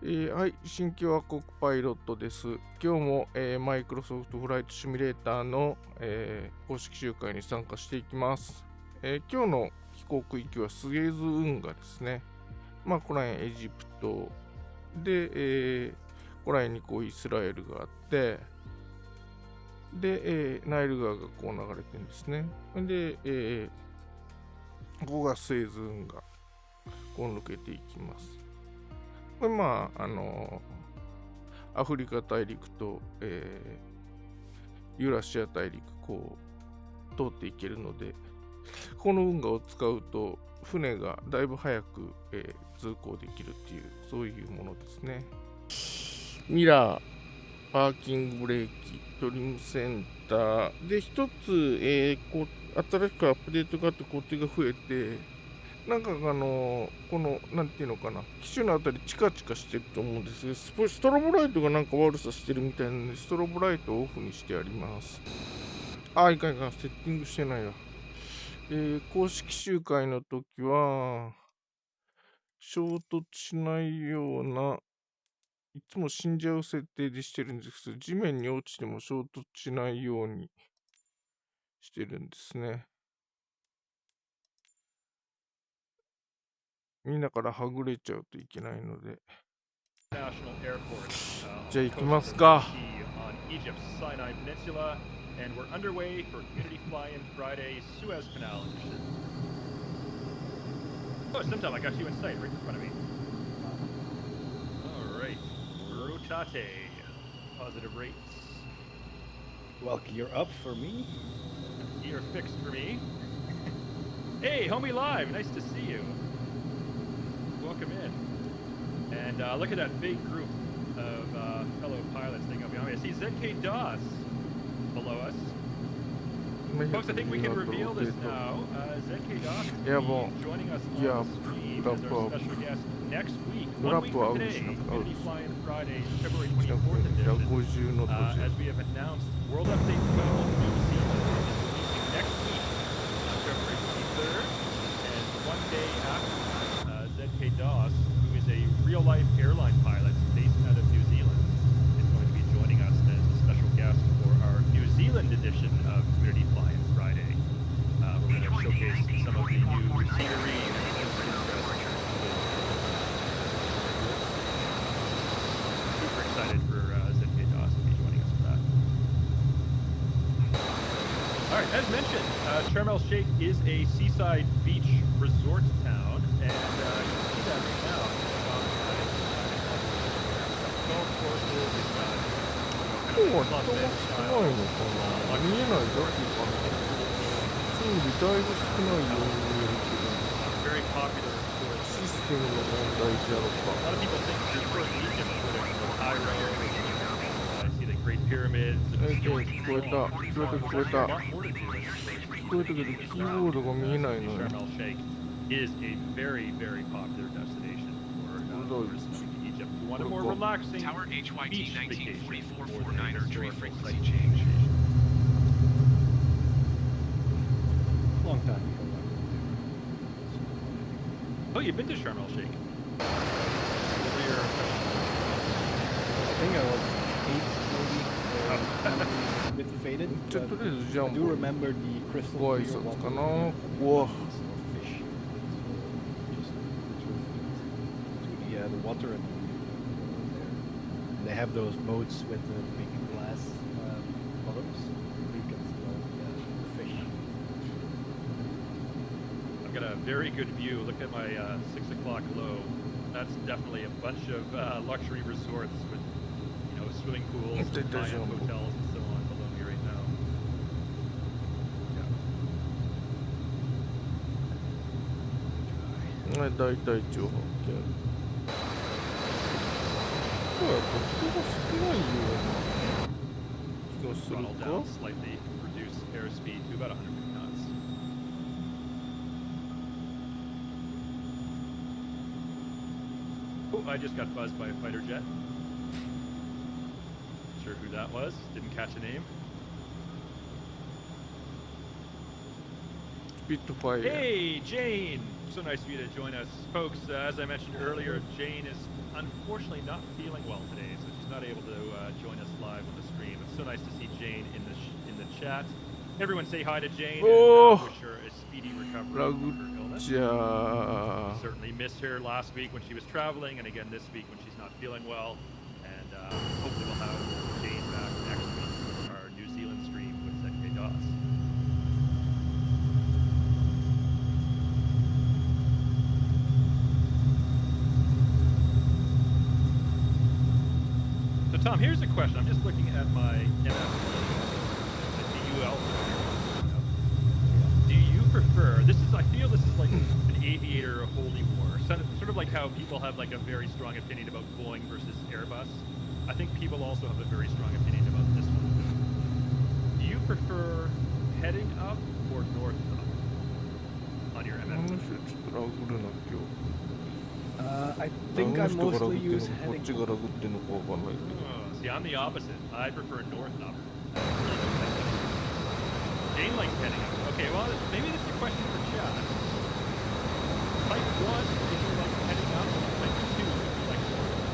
はい、新共和国パイロットです。今日も、マイクロソフトフライトシミュレーターの、公式集会に参加していきます。今日の飛行区域はスエズ運河ですね。ここら辺エジプトで、ここら辺にこうイスラエルがあって、で、ナイル川がこう流れてるんですね。で、ここがスエズ運河。こう抜けていきます。これアフリカ大陸と、ユーラシア大陸こう通っていけるので、この運河を使うと船がだいぶ早く、通行できるっていうそういうものですね。ミラー、パーキングブレーキ、トリムセンターで一つ、新しくアップデートがあって工程が増えて、この、なんていうのかな、機種のあたりチカチカしてると思うんですけど、ストロボライトがなんか悪さしてるみたいなので、ストロボライトをオフにしてあります。いかんいかん、セッティングしてないわ。公式集会の時は、衝突しないような、いつも死んじゃう設定でしてるんですけど、地面に落ちても衝突しないようにしてるんですね。みんなからはぐれちゃうといけないので。じゃあ行きますか。Egypt's Sinai Peninsula, and we're underway for Community Fly-In Friday's Suez Canal initiative. Oh, sometime I got you in sight, right in front of me. All right, rotate, positive rates. Well, you're up for me. You're fixed for me. Hey, Homie Live, nice to see you. Welcome in. And look at that big group of fellow pilots taking up behind me. I see ZK DOS below us. Folks, I think we can reveal this now. ZK DOS is joining us on the stream as our special guest next week. 1 week from today, Community Fly-In Friday, February 24th edition. As we have announced, World Update 12 New Zealand is releasing next week on February 23rd. And one day after ZK DOS, who is a real-life airline pilot based out of New Zealand, is going to be joining us as a special guest for our New Zealand edition of Community Fly-In Friday. We're going to showcase some of the new scenery and super excited for ZK DOS to be joining us for that. All right, as mentioned, Sharm el Sheikh is a seaside beach resort town, and you can see that right now. Golf courses, very popular tourist. A lot of people think the first Egypt would have been Cairo. I see the Great Pyramids. Sharm el Sheikh is a very, very popular destination for tourists in Egypt. You want a more relaxing Tower beach HYT vacation 194449 tree frequency site change. Long time ago. Oh, you've been to Sharm el Sheikh? I think I was 8 maybe. A bit faded. But I do remember the crystal clear water. Fish. Just to the water and there. And they have those boats with the big glass bottoms. You can see all the fish. I've got a very good view. Look at my 6 o'clock low. That's definitely a bunch of luxury resorts with, swimming pools, high-end hotels, and so on below me right now. Throttle down slightly, reduce airspeed to about 150 knots. Oh, I just got buzzed by a fighter jet. Not sure who that was. Didn't catch a name. Spitfire. Hey, Jane! So nice of you to join us. Folks, as I mentioned earlier, Jane is unfortunately not feeling well today, so she's not able to join us live on the stream. It's so nice to see Jane in the chat. Everyone say hi to Jane and wish her a speedy recovery from her illness. Certainly missed her last week when she was traveling, and again this week when she's not feeling well. And hopefully we'll have Jane back next week for our New Zealand stream with ZK DOS. So Tom, here's a question. I'm just looking at my MFD. Do you prefer? I feel this is like an aviator holy war, sort of like how people have like a very strong opinion about Boeing versus Airbus. I think people also have a very strong opinion about this one. Do you prefer heading up or north up on your MFD? I think I mostly use heading. See, I'm the opposite. I prefer north up. Jane likes heading up. Okay, well, maybe this is a question for chat. Type 1, if you like heading up. Type 2, if you like north up.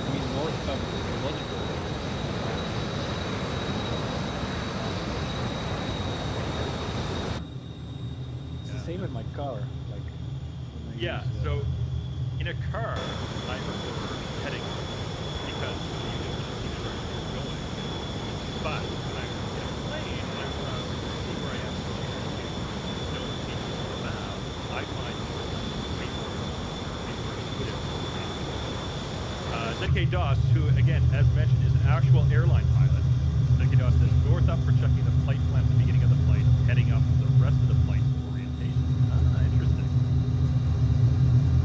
I mean, north up is logical. It's the same in my car. Yeah, so in a car, I prefer heading up because you can see where you're going. But when I'm in a plane, when I'm see where I am going, no features on the map, I find way more intuitive. ZK DOS, who again, as mentioned, is an actual airline pilot. ZK DOS says north up for checking the flight plan at the beginning of the flight, heading up for the rest of the flight orientation. Interesting.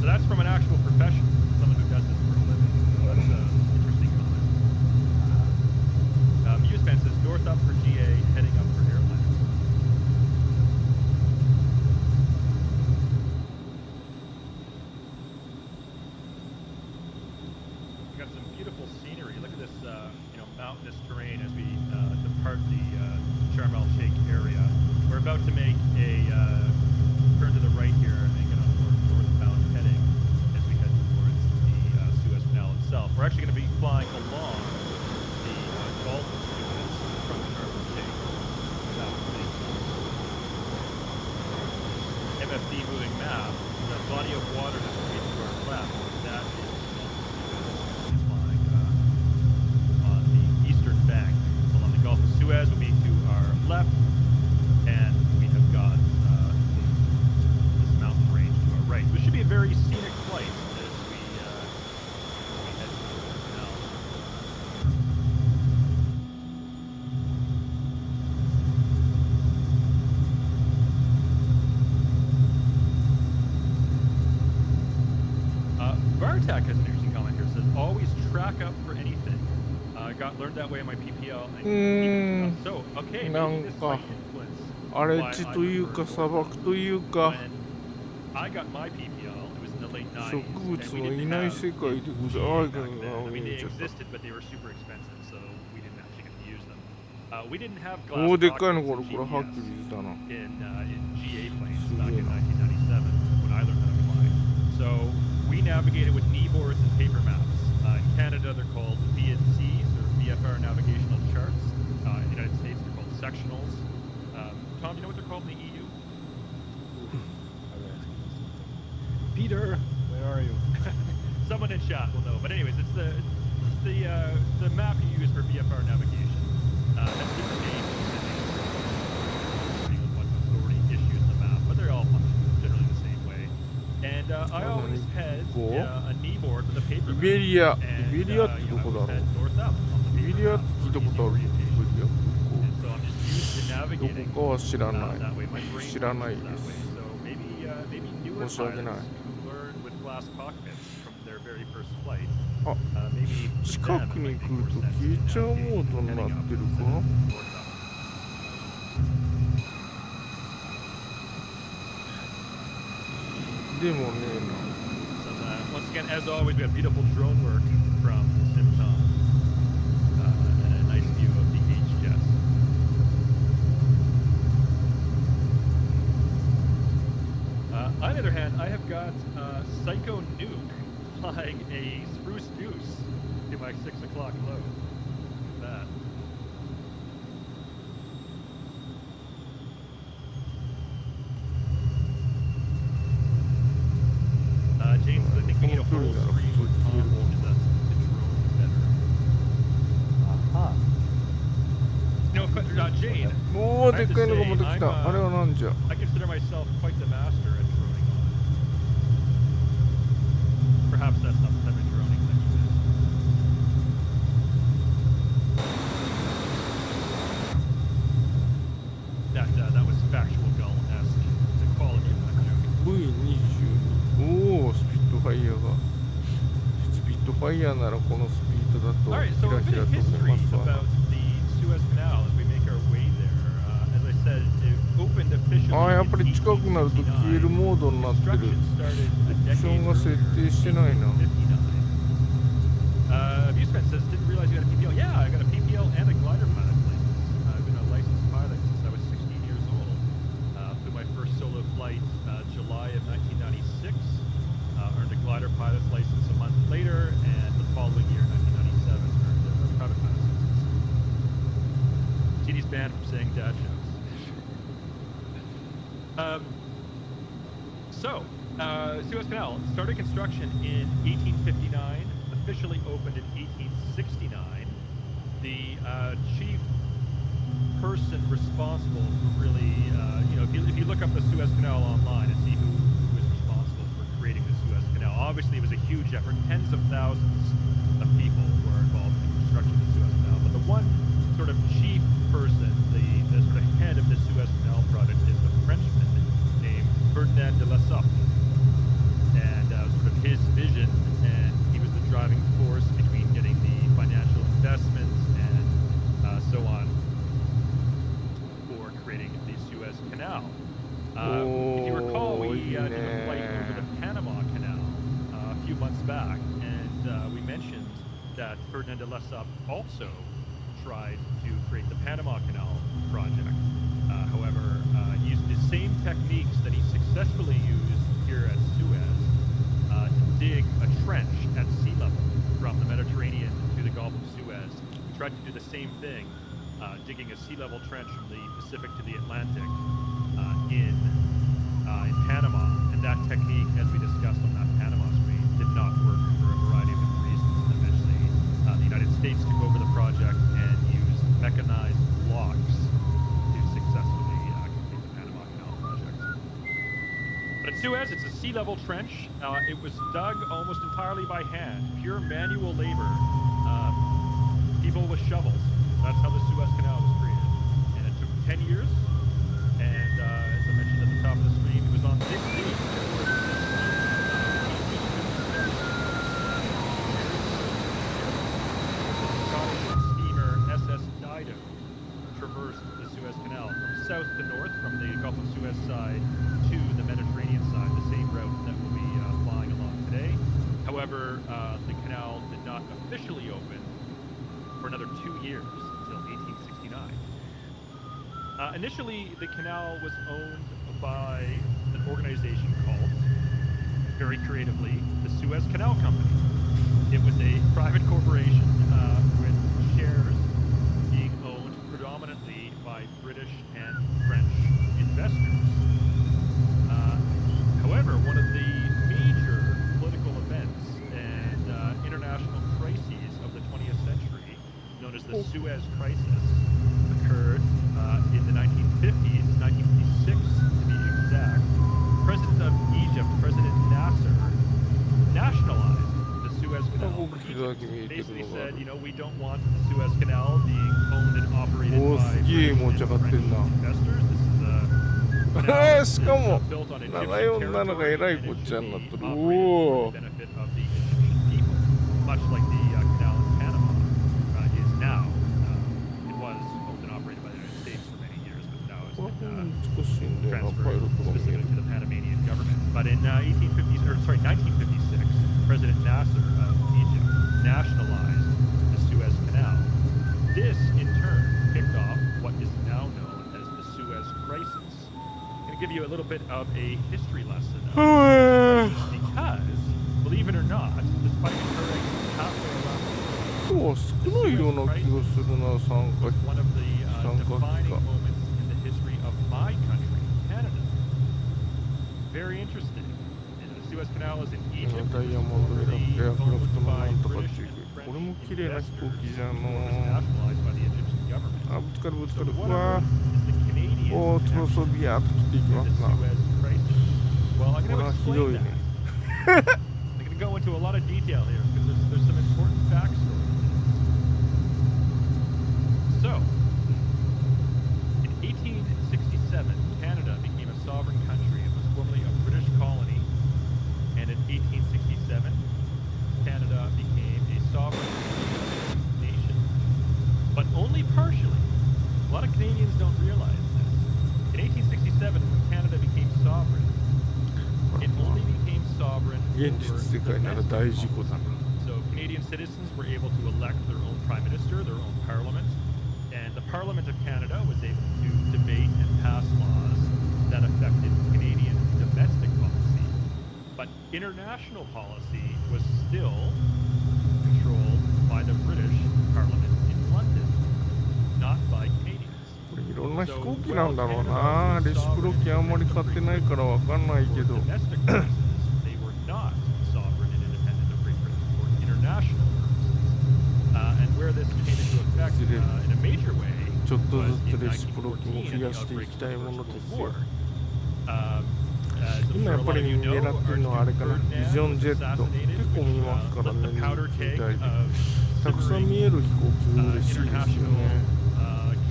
So that's from an actual professional, someone who does this for a living. So that's an interesting comment. Musefan says north up for GA, heading up for airlines. We got some beautiful scenery. Look at this, mountainous terrain as we depart the Sharm el Sheikh area. We're about to make a turn to the right here and get on more northbound heading as we head towards the Suez Canal itself. We're actually going to be flying along the Gulf of Suez from Sharm el Sheikh. MFD moving map, the body of water that's going to be to our left, that is flying on the eastern bank. Along the Gulf of Suez will be to our left, and we have got right. This should be a very scenic flight as we head towards the canal. Bartak has an interesting comment here. It says, always track up for anything. Learned that way on my PPL. So, okay, maybe this might influence. 荒れ地というか砂漠というか I got my PPL. It was in the late 90s. 植物のいない世界でございます。 I mean, they existed, but they were super expensive, so we didn't actually get to use them. We didn't have glass おおでっかいの cockpits こ and れはっき GPS りしたな in GA planes back in 1997 when I learned how to fly. So we navigated with knee boards and paper maps. In Canada, they're called VNCs or VFR navigational charts. In the United States, they're called sectionals. Tom, do you know what they're called in the EU? Peter, where are you? Someone in chat will know. But anyways, it's the map you use for VFR navigation. Has different names depending on what authority issues the map, but they're all function generally the same way. And I always had a knee board with a paper map. イベリア And, イベリアってどこだろう I always head north up on the イベ paper リアっ map て聞いた for ことあ easy る orientation. イベリア And so I'm just used to ど navigating こかは知らない that way. My brain 知らない functions で that す way. So maybe newer 申し訳ない pilots who learn with glass cockpits from their very first flight. あ Maybe for 近 them, く it に might 来 make る more と sense 消え to ちゃう navigate モードにな heading っ up てる instead か of north up. でもねえ So, once again, as always, we have beautiful drone work from Simtom. And a nice view of the H-Jets. On the other hand, I have got Psycho Nuke flying a Spruce Goose to my 6 o'clock low. Look at that. James, I think we need a whole screen with Tom because that's the drone better. Aha. Jane, もうでっかいのが持ってきた。あれはなんじゃ。 I consider myself quite the master at droning on. Perhaps that's not the type of droning that you did. That was factual gull-esque. The quality of that joke. V22。おお、スピットファイヤーが。スピットファイヤーならこのスピードだと Alright, キ so ラ a キ bit ラ of 飛べ history ますわな。 about the Suez Canal as we make our way there. As I said, it opened officially ああ、やっぱり in 近くなると消える 1869. モードになってる。 Construction started a オプショ decade ンが設 earlier, 定してないな。 Viewspan says, didn't realize you got a PPL. Yeah, I got a PPL and a glider pilot license. I've been a licensed pilot since I was 16 years old. Flew my first solo flight July of 1996. Earned a glider pilot's license a month later, and the following year, 1997, earned a private pilot's license. TD's banned from saying dad jokes. Suez Canal started construction in 1859, officially opened in 1869. The chief person responsible for really, if you look up the Suez Canal online and see who was responsible for creating the Suez Canal, obviously it was a huge effort. Tens of thousands of people were involved in the construction of the Suez Canal. But the one sort of chief person, the sort of head of the Suez Canal project is a Frenchman named Ferdinand de Lesseps. And sort of his vision, and he was the driving force between getting the financial investments and so on for creating the Suez Canal. If you recall, we did a flight over the Panama Canal a few months back, and we mentioned that Ferdinand de Lesseps also tried to create the Panama Canal project. However, he used the same techniques that he successfully used here at Suez to dig a trench at sea level from the Mediterranean to the Gulf of Suez. He tried to do the same thing, digging a sea level trench from the Pacific to the Atlantic in Panama. And that technique, as we discussed on that Panama screen, did not work for a variety of different reasons. And eventually, the United States took over the project and used mechanized blocks to successfully complete the Panama Canal project. But at Suez, it's a sea level trench. It was dug almost entirely by hand, pure manual labor, people with shovels. That's how the Suez Canal was created. And it took 10 years. And as I mentioned at the top of the screen, it was on this day. Scottish steamer SS Dido traversed the Suez Canal from south to north, from the Gulf of Suez side to the Mediterranean side, the same route that we'll be flying along today. However, the canal did not officially open for another 2 years until 1869. Initially, the canal was owned by an organization called, very creatively, the Suez Canal Company. It was a private corporation with shares being owned predominantly by British and French investors. However, one of the major political events and international crises of the 20th century, known as the Suez Crisis, occurred in the 1950s, 1956 to be exact. President of Egypt, President Nasser, nationalized the Suez Canal. Egypt basically said, we don't want the Suez Canal being owned and operated by British and French investors. This is a canal しかも built on Egyptian 747がえらい territory, こ and っ it ちゃ should になっ be とる。 operated お for お the benefit of the Egyptian people, much like the canal in Panama is now. It was owned and operated by the United States for many years, but now it's これ been 難しいんだよな、パイ transferred ロットが見え specifically る。 to the Panamanian government. But in 1956, President Nasser of Egypt nationalized the Suez Canal. This, in turn, kicked off what is now known as the Suez Crisis. I'm going to give you a little bit of a history lesson of because, believe it or not, despite occurring halfway around the world, 今日は少ないような気がするな、参加 was one of the 参加機 defining が。 moments in the history of my country, Canada. Very interesting. The Suez Canal is in ダ Egypt. イヤモンドエアクラフトのなんとかっていう、これも綺麗な飛行機じゃんの。 nationalized by the Egyptian government. あ、ぶつかるぶつか So る。う what わ on earth is the Canadian おお、そろそろビヤーっと切っていき in ま the すな。 Suez crisis? Well, I'm これ going to はひど explain い that. ね。 I'm going to go into a lot of detail here because there's some important backstory to this. So, in 1867, Canada became a sovereign country. It was formerly a British colony. And in 1867, Canada became a sovereign nation. But only partially. A lot of Canadians don't realize this. In 1867, when Canada became sovereign, it only became sovereign 現実世界なら大事故だな。 so Canadian citizens were able to elect their own prime minister, their own parliament, and the Parliament of Canada was able to debate and pass laws that affected Canadian domestic policy. But international policy was still controlled by the British Parliament in London, not by Canadians. これいろんな飛行機なんだろうな。レシプロ機あんまり買ってないからわかんないけ For ど。 domestic purposes, they were not sovereign and independent of Great Britain for international purposes. And where this came into effect in a major way ちょっと was ず in つレシプロ機も 1914 増 and や the してい outbreak き of た the いも First のです World よ。 War. As I'm 今 sure や a っ lot ぱ of り you know, 狙ってるのはあれかな。ビ Archduke ジョン Ferdinand ジェ was ット。 assassinated, 結構 which 見ますから was ね、 the powder 携 keg 帯で。 of たくさん simmering 見える飛行機嬉しいですよ international ね。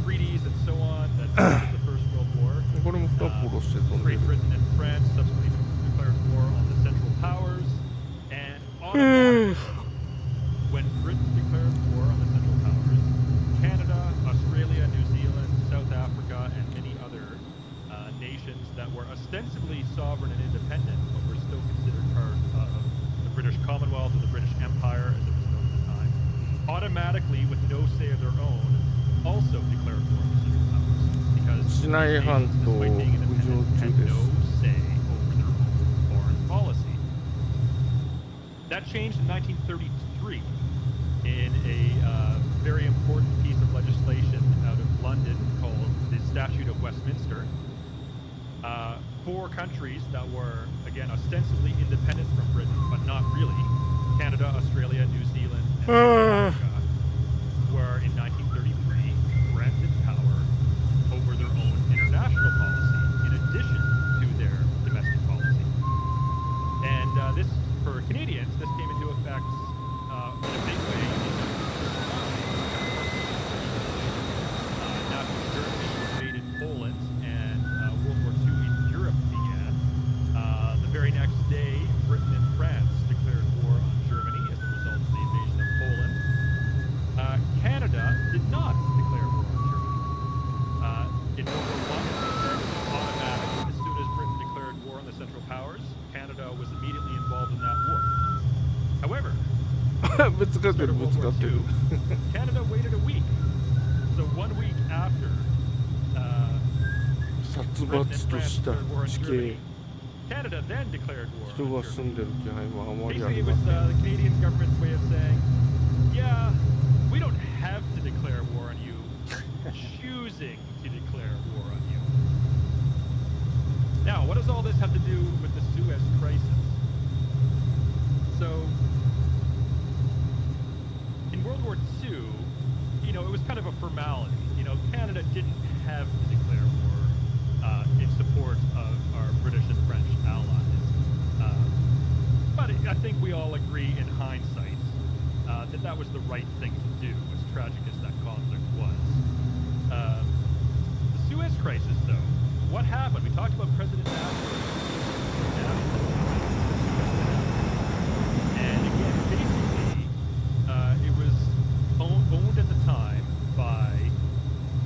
treaties and so on that started the First World War. これもフラップロして飛んで Great る。 Britain and France subsequently declared war on the Central Powers, and automatically, when Britain declared war on the Central Powers, Canada, Australia, New Zealand, South Africa, and many other nations that were ostensibly sovereign and independent, but were still considered part of the British Commonwealth or the British Empire, as it was known at the time, automatically, with no say of their own, also declared war on the Central Powers because シナイ these 半 nations, 島 despite being 浮上 independent, 中 had です。 no say over their own foreign policy. That changed in 1933 in a very important piece of legislation out of London called the Statute of Westminster. Four countries that were, again, ostensibly independent from Britain, but not really, Canada, Australia, New Zealand, and South Africa, were in 1933 granted power over their own international policy in addition to their domestic policy. And this, for Canadians, this came into effect in a big way in 1939. Nazi Germany invaded Poland, and World War II in Europe began. The very next day, Britain and France declared war on Germany as a result of the invasion of Poland. Canada did not declare war on Germany. In World War I, it was automatic. As soon as Britain declared war on the Central Powers, Canada was immediately involved in that war. However, ぶつかってる started ぶ World つか War ってる。 II, Canada waited a week. So 1 week after 殺 Britain and 伐と France した declared war on 地 Germany, 形。 Canada then declared war 人 on が住ん Germany. でる気配はあまりあ Basically, り it ま was せん。 the Canadian government's way of saying, yeah, we don't have to declare war on you. We're choosing to declare war on you. Now, what does all this have to do with the Suez crisis? So, in World War II, you know, it was kind of a formality. You know, Canada didn't have to declare war in support of our British and French allies. But I think we all agree in hindsight that that was the right thing to do, as tragic as that conflict was. The Suez crisis, though, what happened? We talked about President Nasser. And again, basically, it was owned at the time by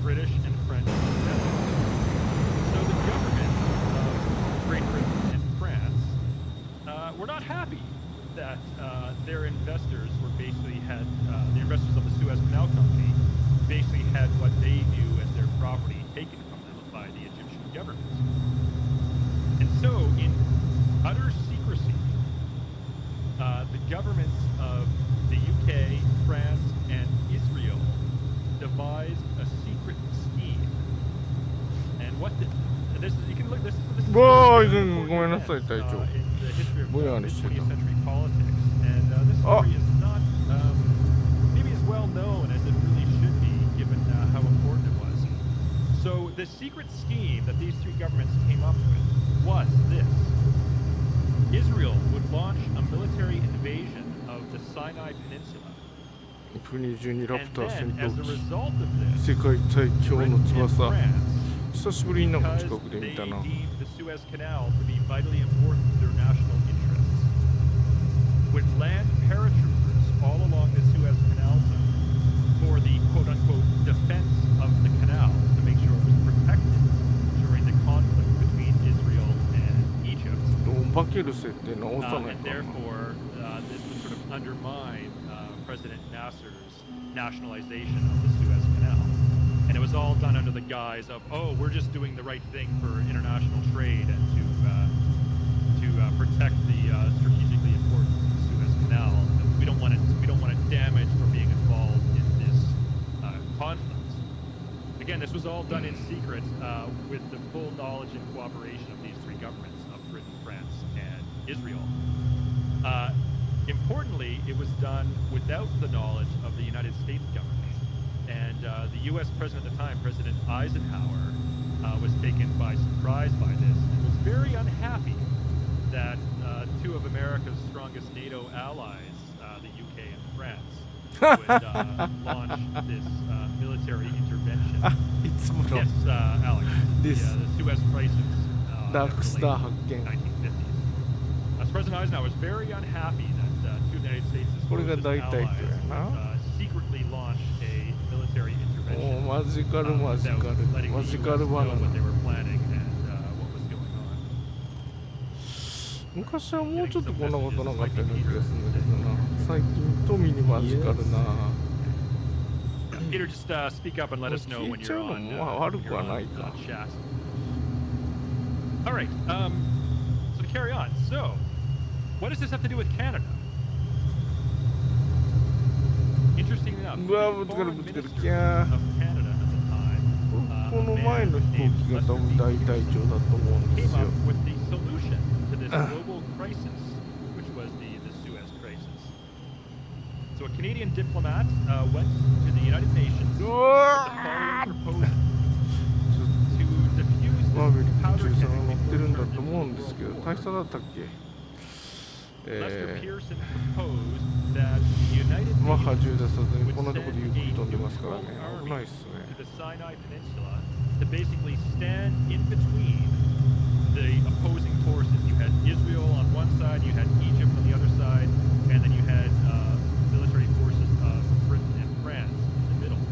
British and French investors. So the government of Great Britain and France were not happy that their investors were basically had the investors of the Suez Canal Company basically had what they view as their property taken from them by the Egyptian government. And so, in utter secrecy, the governments of the UK, France, and Israel devised a secret scheme. And what the, this is, you can look, this is a Whoa, very you can important go in event, and say, in the history of Boy, I 20th understand. century politics. And this story is not maybe as well known as it really should be, given how important it was. So the secret scheme that these three governments came up with was this. Israel would launch a military invasion of the Sinai Peninsula. 国中にラプ And ター戦 then, as 闘 a 機 result of this, 世界最強 Britain の and 翼 France, 久しぶりになんか because 近くで they 見たな deemed the Suez Canal to be vitally important to their national interests, would land paratroopers all along the Suez Canal zone for the quote-unquote defense of the canal to make sure it was protected during the conflict between Israel and Egypt. お化ける設定直さない And かな therefore, this would sort of undermine President Nasser's nationalization of the Suez Canal. And it was all done under the guise of, oh, we're just doing the right thing for international trade and to protect the strategically important Suez Canal. We don't want to damage or being involved in this conflict. Again, this was all done in secret with the full knowledge and cooperation of these three governments of Britain, France, and Israel. Importantly, it was done without the knowledge of the United States government. And the U.S. president at the time, President Eisenhower, was taken by surprise by this and was very unhappy that two of America's strongest NATO allies, the UK and France, would launch this military intervention. いつもの Yes, Alex. This the Suez crisis. Dark in the Star late 発見 1950s. President Eisenhower was very unhappy that two of the United States' これが closest 大体 allies とやな secretly launched a military お intervention マジカルマジカ without ル letting マ the ジ US カルバナ know what ナ they were planning and what was going on. 昔はもうちょっとこんなことなかったような気がするんだけどな最近富にマジカルな Peter, just speak up and let us know when you're on,悪くはないか chat. All right, so to carry on. So, what does this have to do with Canada? Interesting enough, うわ the ぶつかる foreign ぶつかる minister キャ of Canada at the time, この前の飛行機が多分大隊長だと思うんで came すよ up with the solution to this global crisis, which was the Suez crisis. So a Canadian diplomat went to the United Nations う with わ the following proposal to diffuse マーベリ this ック powder 13が乗 chemical ってるんだ turned と into 思う the んですけど World 大 War. 佐だったっけ Lester Pearson proposed that the United マッハ Nations 10出さずに would こんなとこ send でゆっくり a 飛んでますから neutral ね army 危ないっすね to the Sinai Peninsula to basically stand in between the opposing forces. You had Israel on one side, you had Egypt on the other side, and then you had military forces of Britain and France in the middle.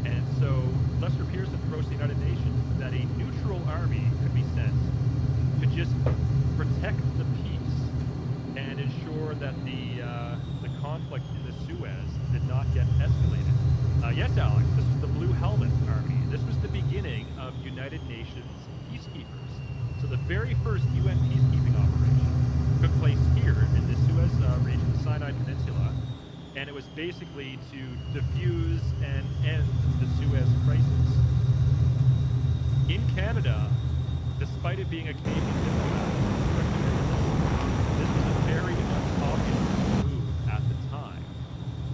And so Lester Pearson approached the United Nations that a neutral army could be sent to just protect the peace and ensure that the conflict in the Suez did not get escalated. Yes, Alex, this was the Blue Helmet Army. This was the beginning of United Nations peacekeepers. So the very first UN peacekeeping operation took place here in the Suez region, the Sinai Peninsula, and it was basically to defuse and end the Suez crisis. In Canada, despite it being a Canadian diplomat, this was a very unpopular move at the time.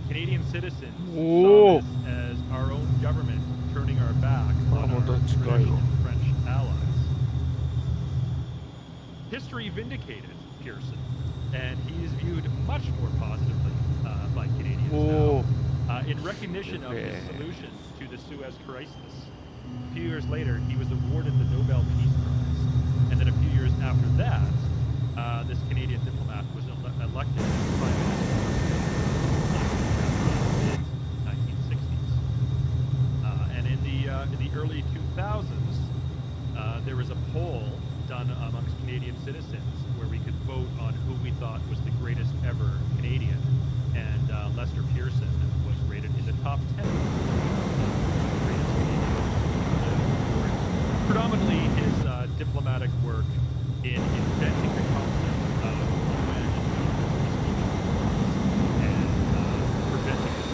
Canadian citizens Oh. saw this as our own government turning our back on our that's British right. and French allies. History vindicated Pearson, and he is viewed much more positively by Canadians Oh. now. In recognition of his Yeah. solution to the Suez crisis, a few years later, he was awarded the Nobel Peace Prize. And then a few years after that, this Canadian diplomat was elected Prime Minister in the mid-1960s. And in the early 2000s, there was a poll done amongst Canadian citizens, where we could vote on who we thought was the greatest ever Canadian, and Lester Pearson was rated in the top 10 greatest Canadians. Predominantly his diplomatic work in inventing the concept of unmanaged and preventing it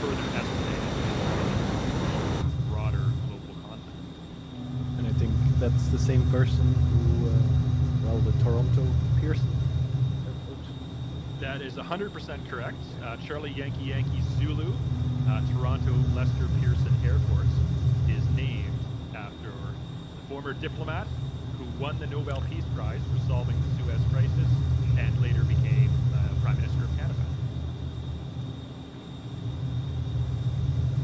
further escalating broader global conflict. And I think that's the same person who, the Toronto Pearson airport. That is 100% correct. Charlie Yankee Yankee Zulu, Toronto Lester Pearson Air Force is named after the former diplomat who won the Nobel Peace Prize for solving the Suez crisis and later became Prime Minister of Canada.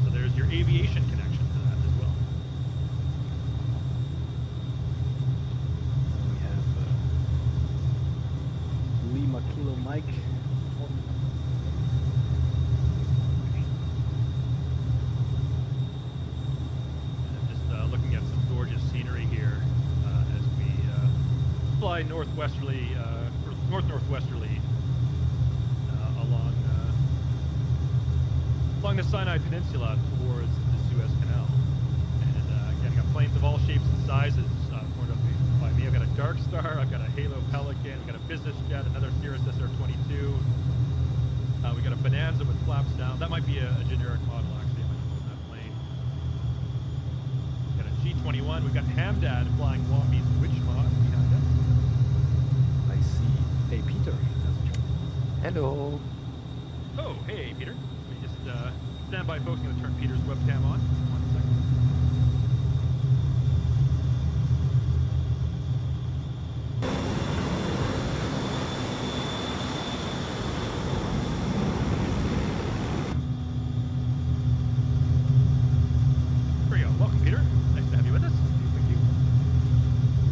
So there's your aviation connection to that as well. We have Lima Kilo Mike. Looking at some gorgeous scenery here as we fly northwesterly, northwesterly along the Sinai Peninsula towards the Suez Canal. And again, got planes of all shapes and sizes formed up by me. I've got a Dark Star, I've got a Halo Pelican, we've got a business jet, another Cirrus SR-22. We got a Bonanza with flaps down. That might be a generic model, actually. I might own that plane. Got a G-21. We've got Hamdad flying Wombe's Witch Mod behind us. I see. Hey, Peter. Hello. Oh, hey, Peter. Let me just stand by, folks. I'm going to turn Peter's webcam on. 1 second. There we go. Welcome, Peter. Nice to have you with us. Thank you.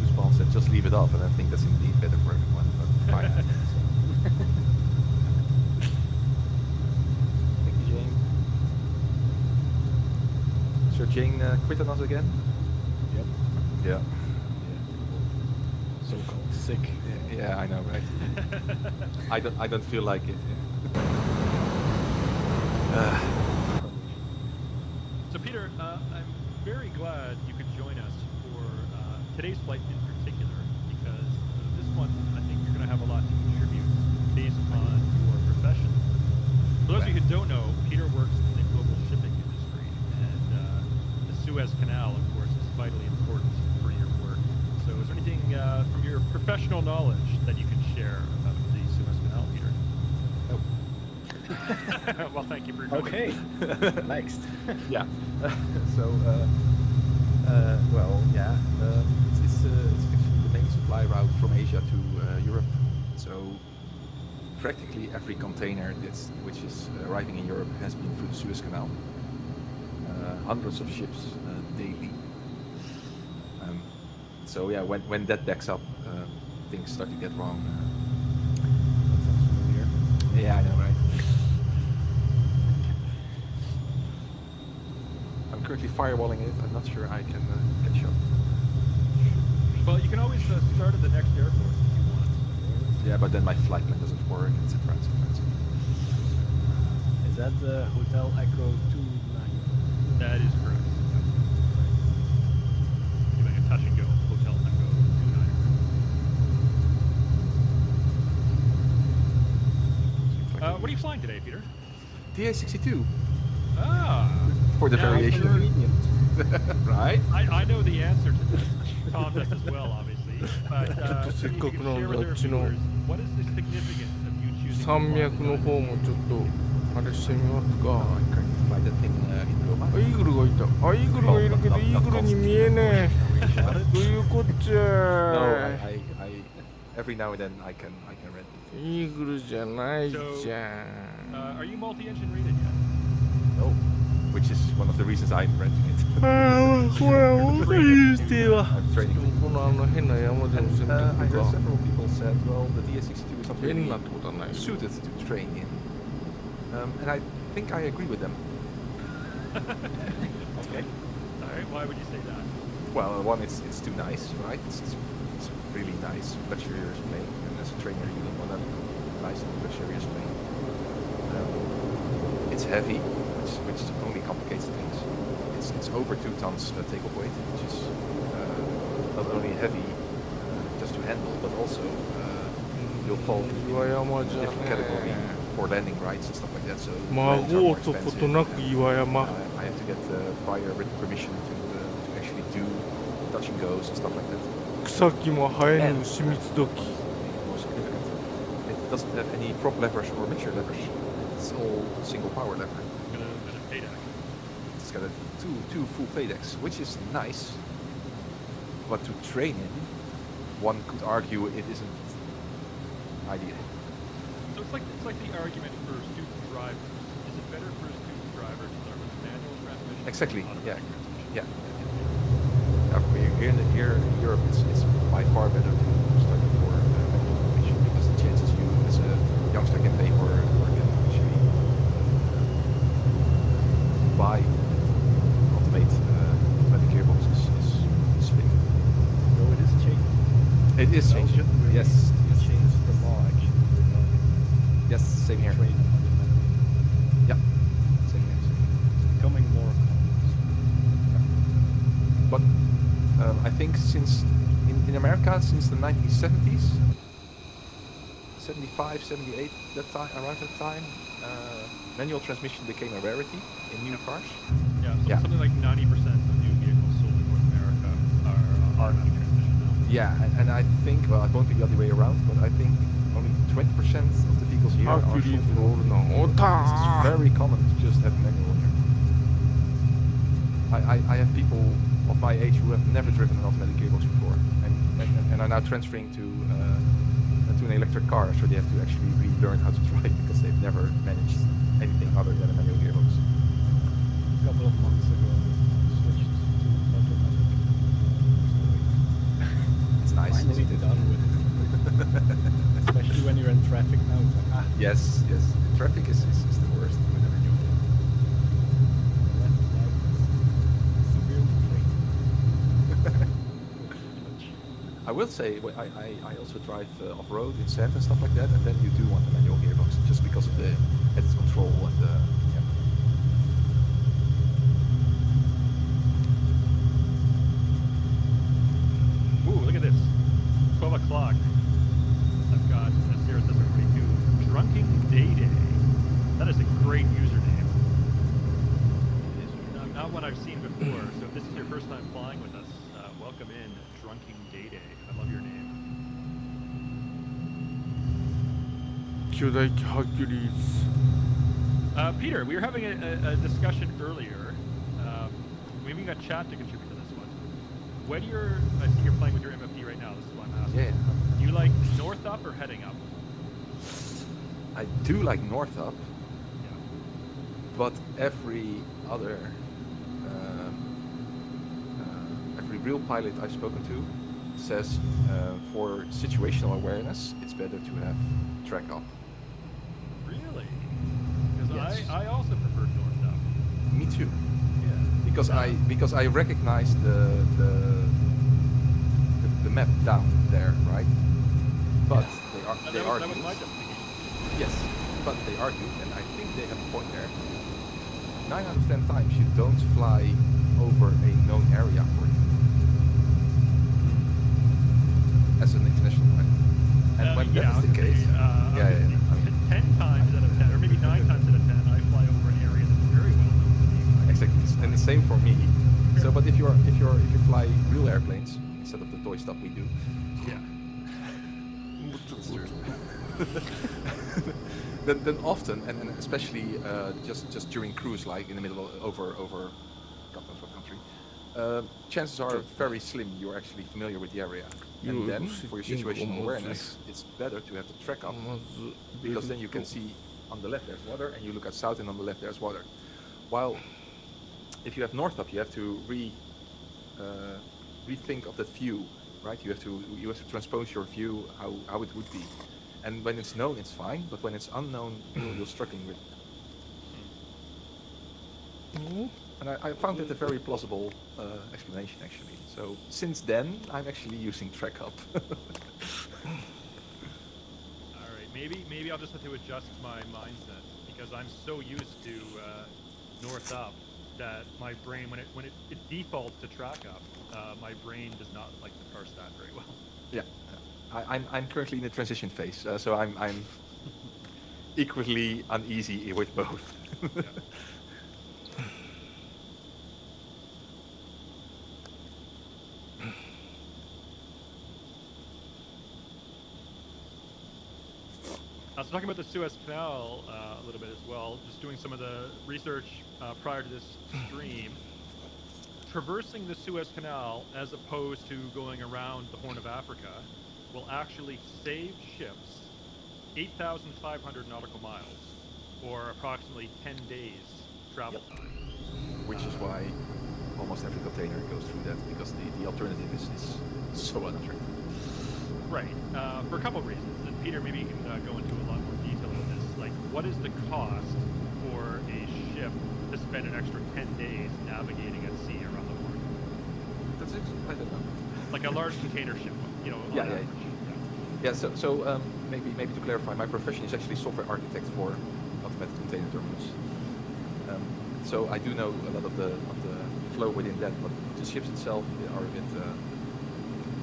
Goosebumps said just leave it off, and I think that's indeed better for everyone. But fine. Thank you, Jane. So Jane quit on us again? Yep. Yeah. So-called sick. Yeah, I know, right? I don't feel like it. Yeah. So, Peter, I'm very glad you could join us for today's flight in particular, because this one, I think you're going to have a lot to contribute based on your profession. For those of you who don't know, Peter works in the global shipping industry, and the Suez Canal, of course, is vitally important for your work. So is there anything from your professional knowledge that you can share about the Suez Canal, Peter? Nope. Well, thank you for joining. Okay. Next. Yeah. So, well, yeah. It's actually the main supply route from Asia to Europe. So, practically every container which is arriving in Europe has been through the Suez Canal. Hundreds of ships daily. So yeah, when that backs up, things start to get wrong. That sounds familiar. Yeah, I know, right? I'm currently firewalling it. I'm not sure I can catch up. Well, you can always start at the next airport if you want. Yeah, but then my flight plan doesn't work, etc. Is that the Hotel Echo 29? That is correct. Yep. Doing a touch and go Hotel Echo 29. What are you flying today, Peter? DA62 Ah, for the yeah, variation. Convenient. Right? I know the answer to this contest as well, obviously. Butせっかくなんで share with あ our っちの viewers, what is the significance of you choosing 山脈の方もちょっとあれしてみますか。 Oh, I currently fly that thing in real あ life. イーグルがいた。あイーグルがいるけどイーグルに見えねえ。どういうこっち No, ゃ。 I every now and then I can rent it. イーグルじゃないじゃん。 Are you multi-engine rated yet? No, which is one of the reasons I'm renting it. ああ、ほら、おかゆしては。 I'm training. このあの変な山での And 選 I 択 heard が several people said, well, the DS62 is not 変 really なってことはない。 suited to train in. And I think I agree with them. Okay. All right. Why would you say that? Well, one, it's too nice, right? It's really nice, luxurious plane, and as a trainer, you don't want a nice, luxurious plane. It's heavy, which only complicates things. It's over 2 tons takeoff weight, which is not only heavy just to handle, but also you'll fall in a different category for landing rights and stuff like that. So lands are more expensive. I have to get prior written permission to actually do touch and goes and stuff like that. 草木も生えぬ牛蜜時 More significant. It doesn't have any prop levers or mixture levers. It's all single power lever. And a payback. It's got a two full FADECs, which is nice. But to train in, one could argue it isn't ideal. So it's like the argument for student drivers. Is it better for a student driver to learn with manual transmission? Exactly. Or Yeah. automatic transmission? Yeah. Here in Europe, it's by far better to study for manual transmission because the chances you as a youngster can pay for or can actually buy automate automatic gearboxes is slim. No, it is changed. It is changing. Belgium really Yes. changed the law actually. Yes. Same here. Trade on the manual. Yeah. Same here. It's becoming more common. But I think since in America since the 1970s, 75, 78, around that time, manual transmission became a rarity in new cars. Yeah, Yeah. something like 90% of new vehicles sold in North America are automatic transmission now. Yeah, and I think, well, it won't be the other way around, but I think only 20% of the vehicles here are アクリ sold ルロールのお It's た very common to just have manual here. I have people of my age who have never driven an automatic gearbox before and are now transferring to an electric car, so they have to actually relearn how to drive because they've never managed anything other than a manual gearbox. A couple of months ago, switched to automatic. It's nice. Finally isn't it? done with it. Especially when you're in traffic now, it's like, Yes. Traffic is the worst with a manual. left, right, it's a real train. I will say, I also drive off-road in sand and stuff like that, and then you do want a manual gearbox just because of the headed control and the. Yeah. Ooh, look at this. 12 o'clock. I've got this here. It says everybody do Drunken Day Day. That is a great username. Not one I've seen before. So if this is your first time flying with us, welcome in Drunken Day Day. I love your name. 巨大機ハキュリーズ Peter, we were having a discussion earlier. We even got chat to contribute to this one. When I see you're playing with your MFD right now. This is why I'm asking. Yeah. Do you like north up or heading up? I do like north up, Yeah. but every real pilot I've spoken to says for situational awareness, it's better to have track up. Really? Because Yes. I also prefer north up. Me too, Yeah. because I recognize the map down there, right? But they That was argue. my justification. Yes, but they argued, and I think they have a point there. 9 out of 10 times you don't fly over a known area for you as an international pilot. And when that is the case, I mean, 10 times out of 10, or maybe 9 times out of 10, I fly over an area that's very well known to me. exactly, and the same for me. So, but if you fly real airplanes instead of the toy stuff we do, Yeah. then often, and especially just during cruise, like in the middle over God knows what country, chances are very slim you're actually familiar with the area. And then, for your situational awareness, it's better to have the track up, まず because then you can see on the left there's water, and you look at south, and on the left there's water. While if you have north up, you have to rethink of that view, right? You have to transpose your view how it would be. And when it's known, it's fine, but when it's unknown, you're struggling with it. And I found it a very plausible explanation, actually. So since then, I'm actually using TrekUp. All right, maybe I'll just have to adjust my mindset because I'm so used to north up that my brain, when it defaults to track up, my brain does not like to parse that very well. Yeah, I'm currently in the transition phase, so I'm equally uneasy with both. Yeah. So talking about the Suez Canal a little bit as well, just doing some of the research prior to this stream. Traversing the Suez Canal as opposed to going around the Horn of Africa will actually save ships 8,500 nautical miles, or approximately 10 days travel time. Which is why almost every container goes through that, because the alternative is so unattractive. Right, for a couple of reasons. And Peter, maybe you can go into a lot more detail on this. Like, what is the cost for a ship to spend an extra 10 days navigating at sea around the Horn? That's it. I don't know. Like a large container ship, you know. Yeah, yeah. Yeah, so maybe to clarify, my profession is actually software architect for automated container terminals. So I do know a lot of the flow within that, but the ships itself are a bit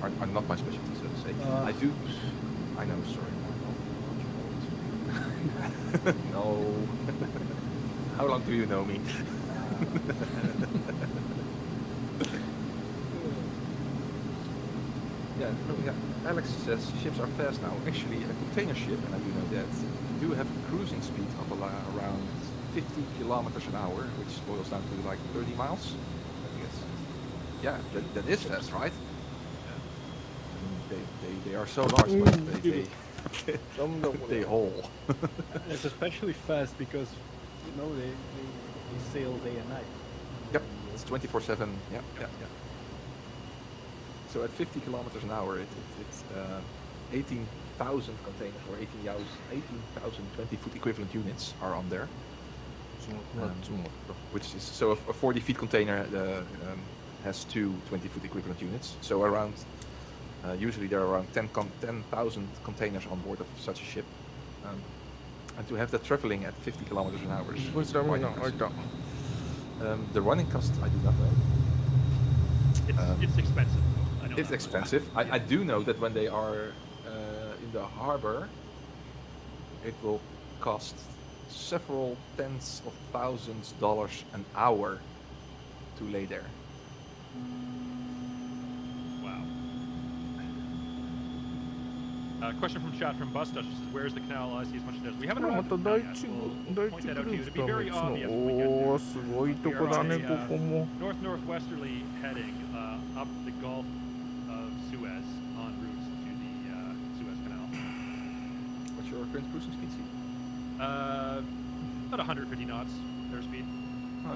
are not my specialty, so to say. I know. Sorry. No. How long do you know me? Yeah, Alex says ships are fast now. Actually, a container ship, and I do know that, do have a cruising speed of around 50 kilometers an hour, which boils down to like 30 miles. I guess. Yeah, that is fast, right? Yeah. They are so large, but they haul. It's especially fast because they sail day and night. Yep, it's 24/7. Yeah. So at 50 kilometers an hour, it's 18,000 containers, or 18,000 20-foot equivalent units are on there. Which is so a 40-foot container has two 20-foot equivalent units. So around usually there are around 10,000 containers on board of such a ship, and to have that traveling at 50 kilometers an hour is quite impressive. The running cost I do not know. It's expensive. It's expensive. I do know that when they are in the harbor, it will cost several tens of thousands of dollars an hour to lay there. Wow. Question from chat from Bus Dutch says, "Where's the canal? I see as much as it does." We haven't arrived at the canal yet. We'll point that out to you. It'll be very obvious when we get there. すごいとこだね、ここも。 North-northwesterly heading up the Gulf of Suez en route to the Suez Canal. What's your current cruising speed? About 150 knots airspeed.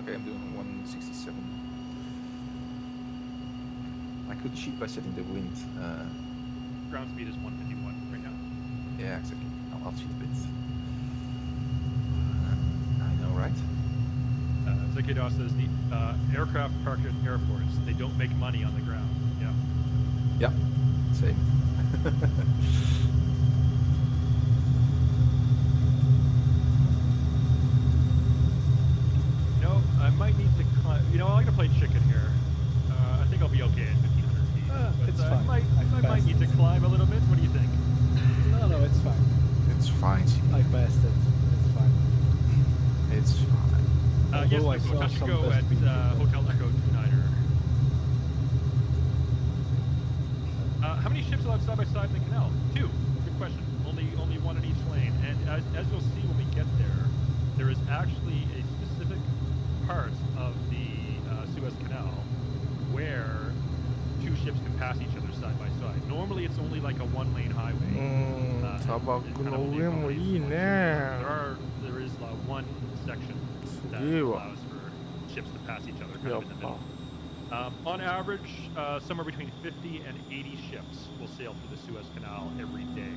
Okay, I'm doing 167. I could cheat by setting the wind. Ground speed is 151 right now. Yeah, exactly. I'll cheat a bit. I know, right? Zekidos says the aircraft parked at airports, they don't make money on the ground. Yeah. Yeah, same. I might need to climb. I'm gonna play chicken here. I think I'll be okay at 1,500 feet. But it's fine. I might need to climb a little bit. What do you think? No, it's fine. It's fine. I passed it. It's fine. It's fine. Yes, I saw touch and some go best at people. Hotel Echo 29er. How many ships allowed side by side in the canal? 2. Good question. Only one in each lane. And as you'll see when we get there is actually a specific part of the Suez Canal where 2 ships can pass each other side by side. Normally it's only like a 1-lane highway. 砂漠の上もいいね。 There is one section that すげえわ。 allows for ships to pass each other kind of in the middle. On average, somewhere between 50 and 80 ships will sail through the Suez Canal every day.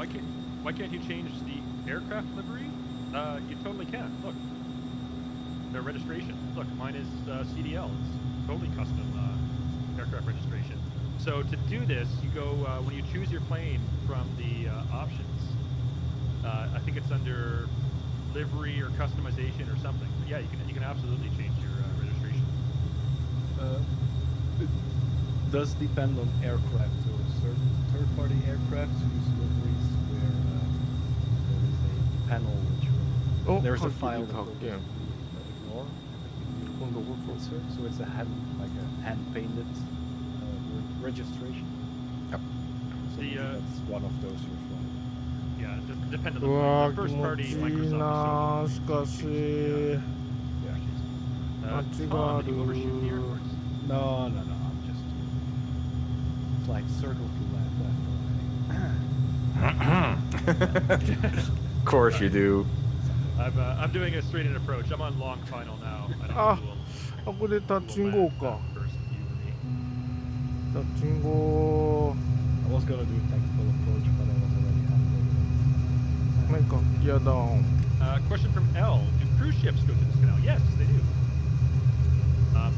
why can't you change the aircraft livery? You totally can. Look, their registration. Look, mine is CDL. It's totally custom aircraft registration. So to do this, you go when you choose your plane from the options. I think it's under livery or customization or something. But yeah, you can absolutely change your registration. It does depend on aircraft. So certain third-party aircraft use liveries where there is a panel which will, there is a file that will ignore. 今度こそ So it's a hand-painted registration. Yep. So The, that's one of those you're flying. Yeah, depend on うわ the ー first 気持 party ちいい Microsoft. なーしかし Tom, did you overshoot here? No. I'm just doing flight circle to left or right. Of course you do. I'm doing a straight-in approach. I'm on long final now. I don't Ah. know who will- あ、これタッチンゴーか first view for me. タッチンゴ I was gonna do a tactical approach, but I was already halfway. ーなんかギアダウン Question from L. Do cruise ships go through this canal? Yes, they do.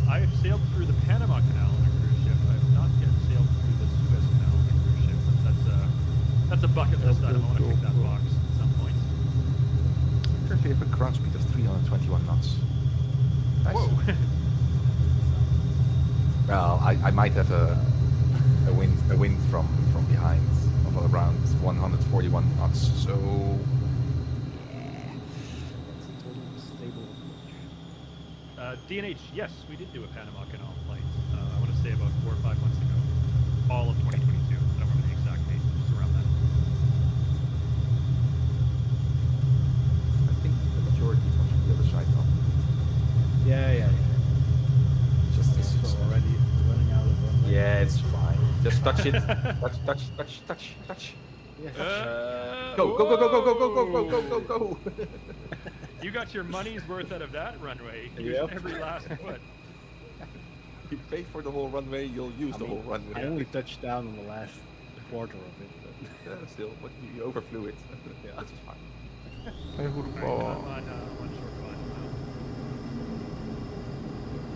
I have sailed through the Panama Canal on a cruise ship. I have not yet sailed through the Suez Canal on a cruise ship. That's a bucket list item. I want to tick that box at some point. Currently have a ground speed of 321 knots. Nice. Whoa. Well, I might have a wind from behind of around 141 knots. So That's a totally stable approach. DNH, yes, we did do a Panama Canal flight. I want to say about 4 or 5 months ago. All of 2022. I don't remember the exact date, just around that. I think the majority comes from the other side. No? Yeah. Just this. So already running out of runway. Yeah, it's fine. Just touch it. touch. Yeah. Go. You got your money's worth out of that runway. You Yep. used every last foot. You paid for the whole runway, you'll use the whole runway. I only touched down on the last quarter of it, but Yeah, still, but you overflew it. Yeah, that's fine. はいフルパ Alright, ワ I'm ー on one short climb now.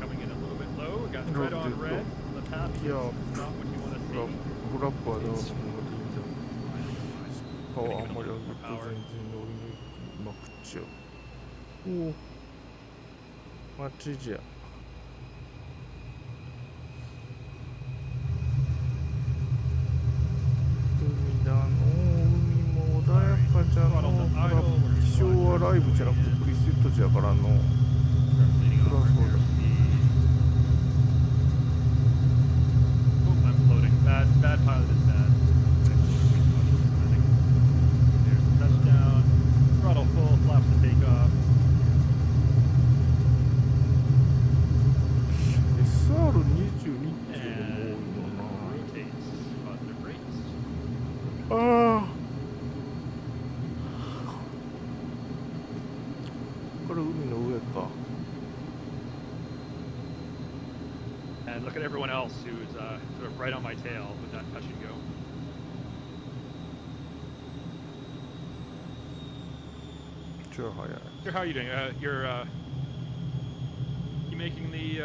Coming in a little bit low. Got red on red. The path is Yeah. not what you want to フラ see. フラップはダウンの方がいいんだパワーあんまり上げると全然乗り抜まくっちゃうおお街じゃ海だの海も穏やかじゃのほら気象はライブじゃなくてプリセットじゃからの Leading Put off off right order. here. Oh, I'm floating. Bad pilot is bad. There's the touchdown. Throttle full, flaps to take off. SR22 っていう And のも多い rotates. Positive brakes. よなああこれ海の上か And look at everyone else who's sort of right on my tail with that touch and go. 超早い So how are you doing? You making the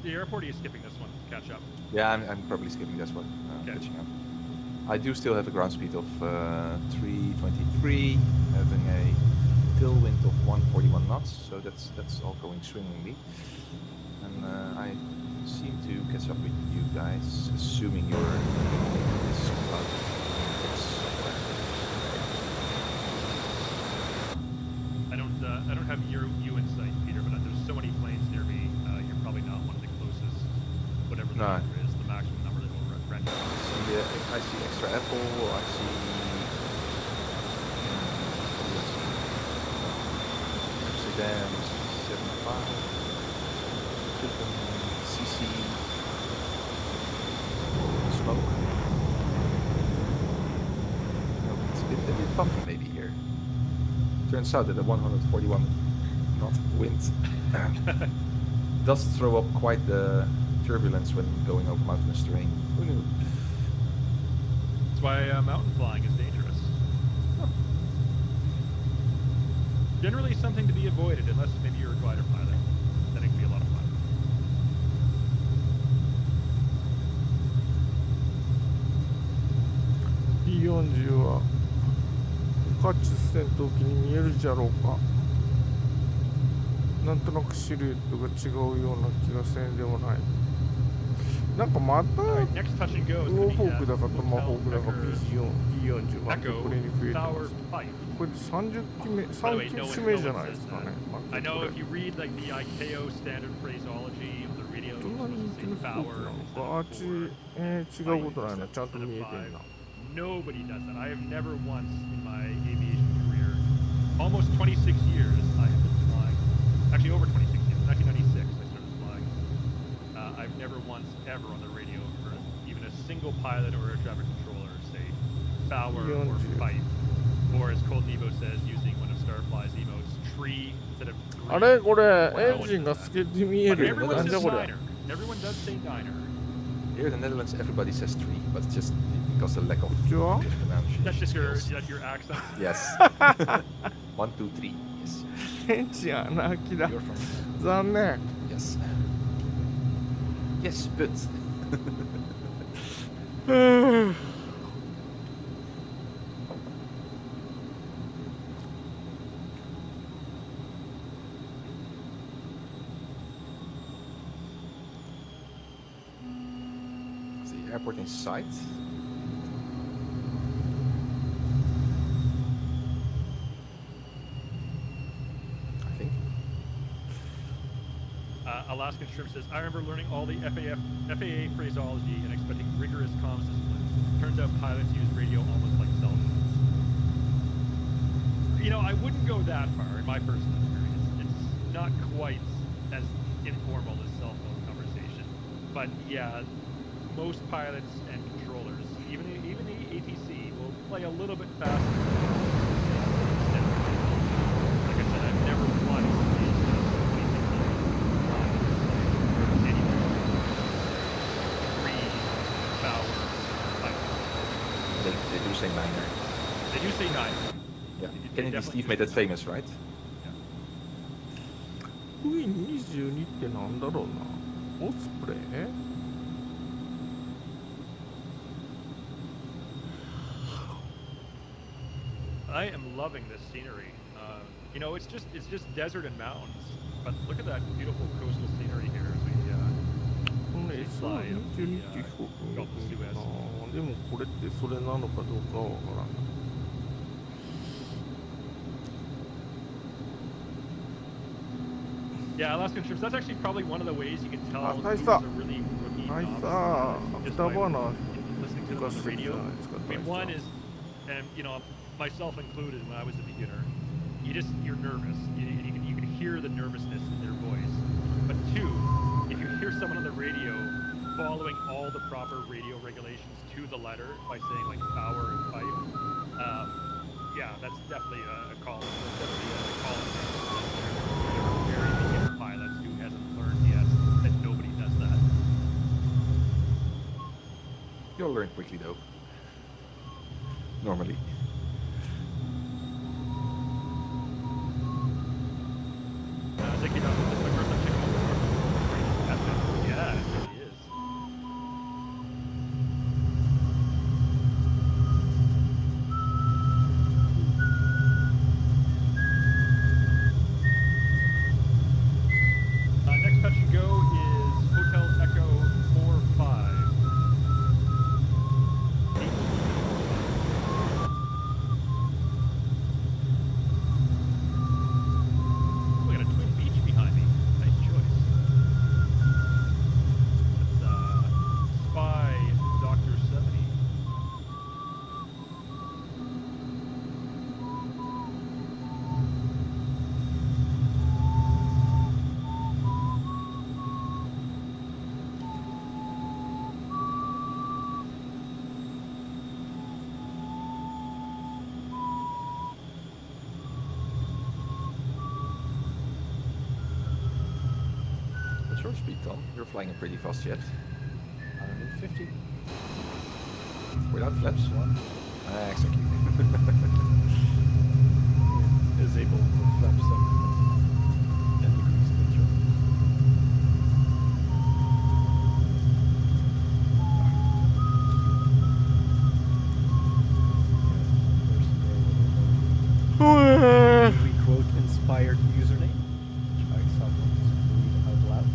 airport? Or are you skipping this one to catch up? Yeah, I'm probably skipping this one. Okay. Catching up. I do still have a ground speed of 323, having a tailwind of 141 knots, so that's all going swimmingly. And I seem to catch up with you guys, assuming you're this cloud of somewhere. I don't have you in sight, Peter, but there's so many planes near me. You're probably not one of the closest, whatever the No. number is, the maximum number that will render. I see extra apple, I see Amsterdam, 75, Chicken, CC, smoke. No, it's a bit bumpy maybe here. Turns out that the 141 knot wind does throw up quite the turbulence when going over mountainous terrain. Who knew? That's why mountain flying is dangerous. generally something to be avoided unless maybe you're a glider pilot. Then it can be a lot of fun. P40 はカチス戦闘機に見えるじゃろうか。なんとなくシルエットが違うような気がせんでもない。なんかまたローフォークだかトマホークだか P40 がこれに増えてます。これ30機目、3機目じゃないですかね。I know if you read like the ICAO standard phraseology of the radio, どんな人気の飛行機なのか。違うことないな。ちゃんと見えてんな。Nobody does that. I have never once in my aviation career, almost 26 years, I have been flying. Actually, over 26 years. 1996, I started flying. I've never once ever on the radio heard even a single pilot or air traffic controller say Bower or Fife, or as Cold Nebo says, using one of Starfly's emotes, tree instead of green. あれこれエンジンが透けて見える。 Everyone なんじゃ says これ。 diner. Everyone does say diner. Here in the Netherlands, everybody says tree, but it's just because of the lack of Sure. English pronunciation. That's just your skills. that's your accent. Yes. 1, 2, 3. Yes. エンジン穴開きだ。 You're from. 残念。 Yes. Yes, but. 's the airport in sight. I think. Alaskan Shrimp says, I remember learning all the FAA phraseology and expecting rigorous comms discipline. Turns out pilots use radio almost like cell phones. You know, I wouldn't go that far in my personal experience. It's not quite as informal as cell phone conversation. But yeah, most pilots and controllers, even the ATC, will play a little bit faster. Like I said, I've never once They do say niner. They do say nine. Yeah. They Kennedy definitely Steve do made say that famous, right? V22 ってなんだろうな。オスプレイI am loving this scenery. You know, it's just desert and mountains. But look at that beautiful coastal scenery here as we この SR22 って飛行機見よく見るな。でもこれってそれなのかどうかはわからない。Yeah, Alaskan Shrimps. That's actually probably one of the ways you can tell Ah, who's nice a up. really rookie Nice novice, just by afterburner. listening to them on the radio. I mean, one Nice is, and you know, myself included, when I was a beginner, you're nervous. You can hear the nervousness in their voice. But two, if you hear someone on the radio following all the proper radio regulations to the letter by saying like power and pipe, yeah, that's definitely a call. That's definitely a call. Very beginner pilots who hasn't learned yet that nobody does that. You'll learn quickly though. Normally. Zicky Dawson, this is my first time checking out this one. Yeah, it really is. Next touch and go is Hotel Echo 45. We got a Twin Beach behind me. Nice choice. That's Spy Dr. 70. What's your speed, Tom? You're flying a pretty fast jet. 150. Without flaps? One. Exactly. Is disable the flaps up and decrease picture. Movie quote inspired username, which I somewhat read out loud.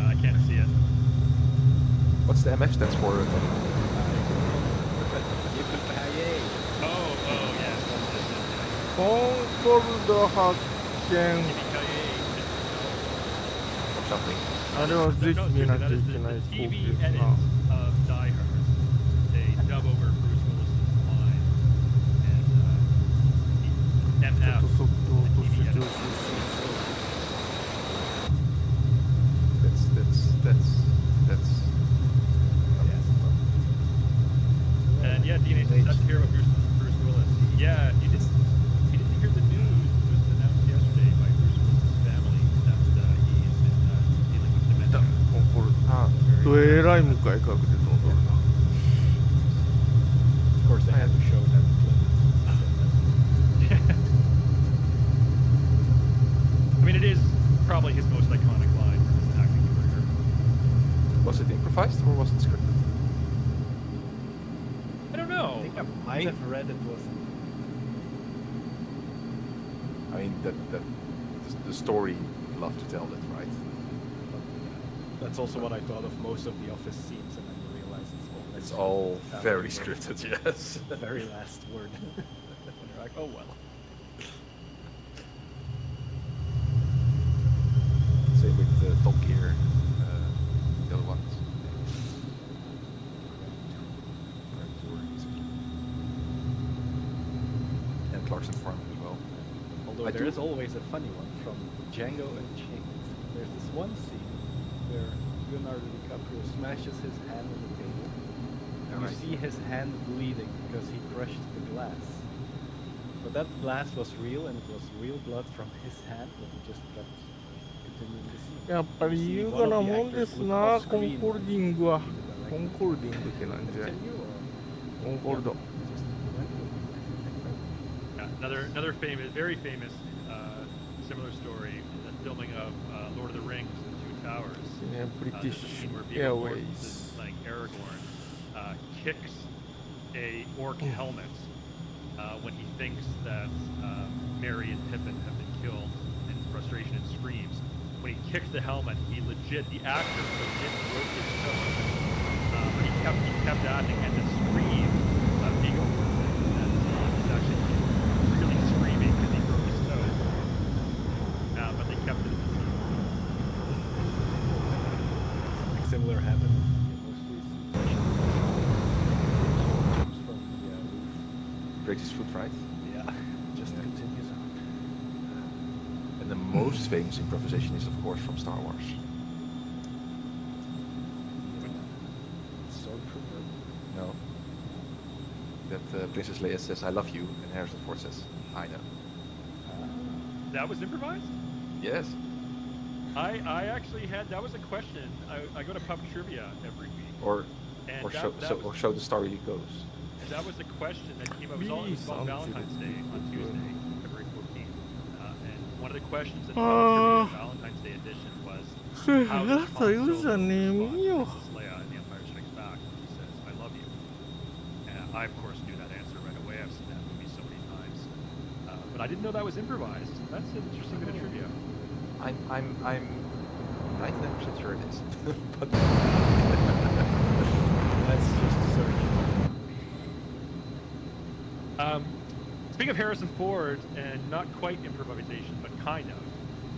I can't see it. What's the MF stands for? Oh, yes. コンコルド発見 Or something. あれはぜひ見なきゃいけない飛行機 TV です edit な of Die Hard. They dub over Bruce Willis's line and ちょっ MF. と速度として上昇しましょ That's And yeah, DNA says that's to hear about Bruce Willis. Yeah, you didn't hear the news. It was announced yesterday by Bruce Willis's family that he has been dealing with う dementia. コンコルドえらい向かい角で飛んどるな Of course, they had to show that clip. I mean, it is probably his most iconic line from his acting career. Was it improvised or was it scripted? I don't I know. think I might have read it was. I mean the story would love to tell that, right? That's also what I thought of most of the Office scenes, and then you realize It's all very scripted, yes. The very last word. And you're like, oh well. Same with Top Gear, the other ones. And Clarkson Farm as well. Although I there do- is always a funny one from Django Unchained. There's this one scene where Leonardo DiCaprio smashes his hand on the table. And you Alright. see his hand bleeding because he crushed the glass. But that glass was real, and it was real blood from his hand, but he just kept continuing the scene. やっぱり優雅なもんですなコンコルディングはコンコルディングってなんじゃい Continue, or コンコルド just went with it? Yeah, another famous, very famous, similar story: the filming of Lord of the Rings: The Two Towers. ねブリティッ There's a シ scene where ュエアウ Viggo ェイ Mortensen, ズ playing Aragorn, kicks a orc helmet when he thinks that Merry and Pippin have been killed. In frustration and screams. When he kicked the helmet, the actor legit broke his nose. But he kept acting, and the scream of Viggo Mortensen that he's actually really screaming because he broke his nose. But they kept it in the scene. Something similar happened in the most recent version. Jumps from the roof. Breaks his foot, right? Yeah, just Yeah. continues on. And the most famous improvisation is of course from Star Wars. Stormtrooper. No. That Princess Leia says, "I love you," and Harrison Ford says, "I know." That was improvised? Yes. I actually had, that was a question. I go to pub trivia every week. Or And or that- show that so, was- or show the story it goes. That was a question that came up. It was all about Valentine's Day on Tuesday, February 14th. And one of the questions that Ah. Valentine's Day edition was, それ how が does さ言 Han うじゃ Solo ねえ respond みよ to Princess Leia in The Empire Strikes Back when she says, "I love you"? And I, of course, knew that answer right away. I've seen that movie so many times. But I didn't know that was improvised. That's an interesting bit of trivia. I'm 99% sure it is. But Let's just search. Speaking of Harrison Ford, and not quite improvisation, but kind of,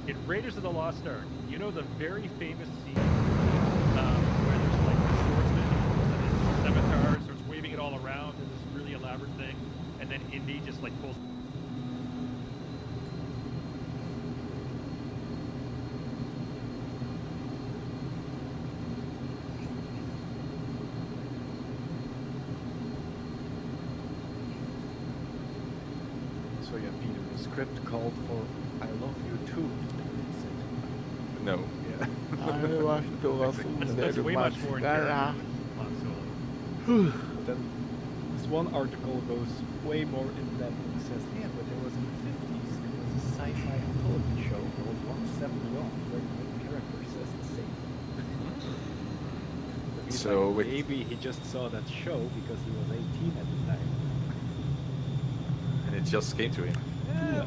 in Raiders of the Lost Ark, you know the very famous scene where there's like the swordsman and his scimitar starts waving it all around in this really elaborate thing, and then Indy just like pulls. So yeah, Peter, the script called for "I love you too." no. Yeah. あれは人が住んで That's る way much 街 more か endearing ら Han Solo. But then this one article goes way more in depth and says, yeah, but there was in the 50s, there was a sci-fi anthology show called 171 where the main character says the same. So like, maybe he just saw that show because he was 18 at the time. And it just came to him. Yeah,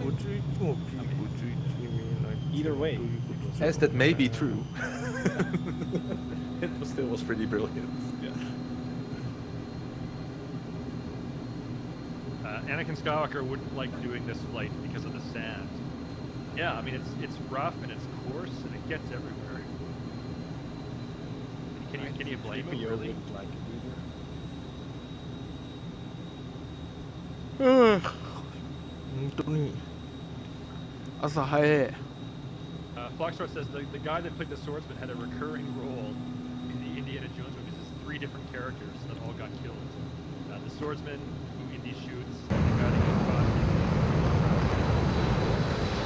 either way. As that may be true, it still was pretty brilliant. Yeah. Anakin Skywalker wouldn't like doing this flight because of the sand. Yeah, I mean it's rough and it's coarse and it gets everywhere. Can you blame him? Really? Like it either. 本当に朝早い。 Foxtrot says the guy that played the swordsman had a recurring role in the Indiana Jones movies. There's 3 different characters that all got killed. The swordsman who Indy shoots, the guy that gets caught,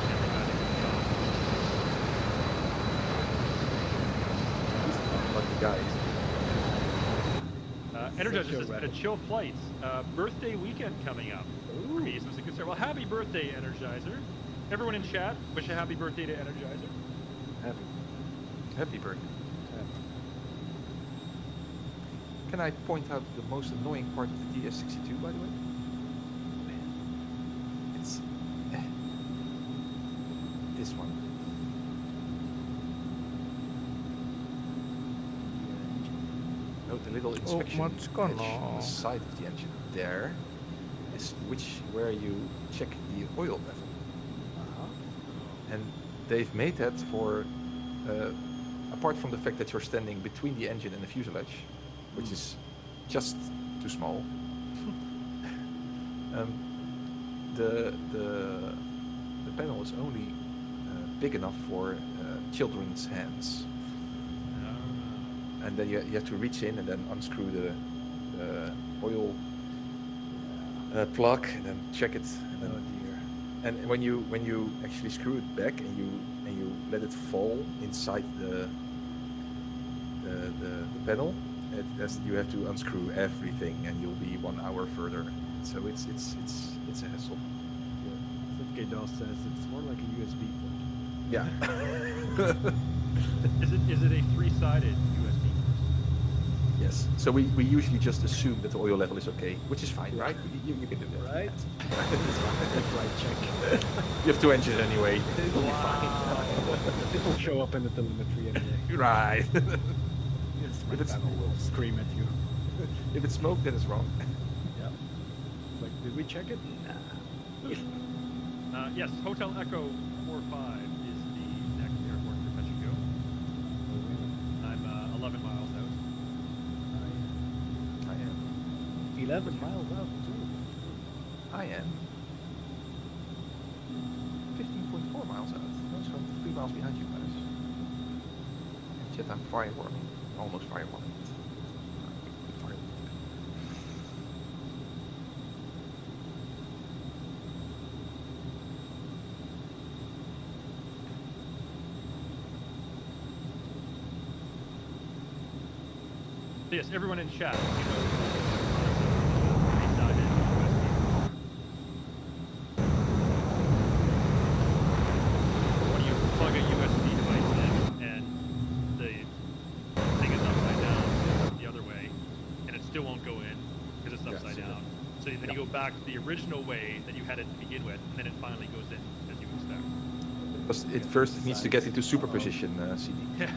and the guy that gets shot. Lucky guys. Energizer says, a chill flight. Birthday weekend coming up. Okay, so it's a good start. Well, happy birthday, Energizer. Everyone in chat, wish a happy birthday to Energizer. Happy birthday. Can I point out the most annoying part of the DS62, by the way? It's this one. Note the little inspection edge on the side of the engine there is where you check the oil level. And they've made that for, apart from the fact that you're standing between the engine and the fuselage, which is just too small. The panel is only big enough for children's hands. And then you have to reach in and then unscrew the oil plug and then check it. And then and when you actually screw it back and you let it fall inside the panel, you have to unscrew everything, and you'll be 1 hour further. So it's a hassle. Yeah. Dawes says it's more like a USB port. Yeah. Is it a 3-sided USB port? Yes. So we usually just assume that the oil level is okay, which is fine, right? You can do that. Right? That's right, check. You have 2 engines anyway. It'll be fine. It'll show up in the telemetry anyway. Right. If it's will scream at you. If it's smoke, then it's wrong. Yeah. It's like, did we check it? Nah. Yes, Hotel Echo 45 is the next airport for touch and go. I'm 11 miles out. I am. 11 miles out too. I am 15.4 miles out. So 3 miles behind you guys. And yet I'm firewarming. Almost firewarming. Yes, everyone in chat. When you plug a USB device in and the thing is upside down the other way, and it still won't go in because it's upside down. So then you go back to the original way that you had it to begin with, and then it finally goes in as you expect. Because it first needs to get into superposition, CD. Yeah.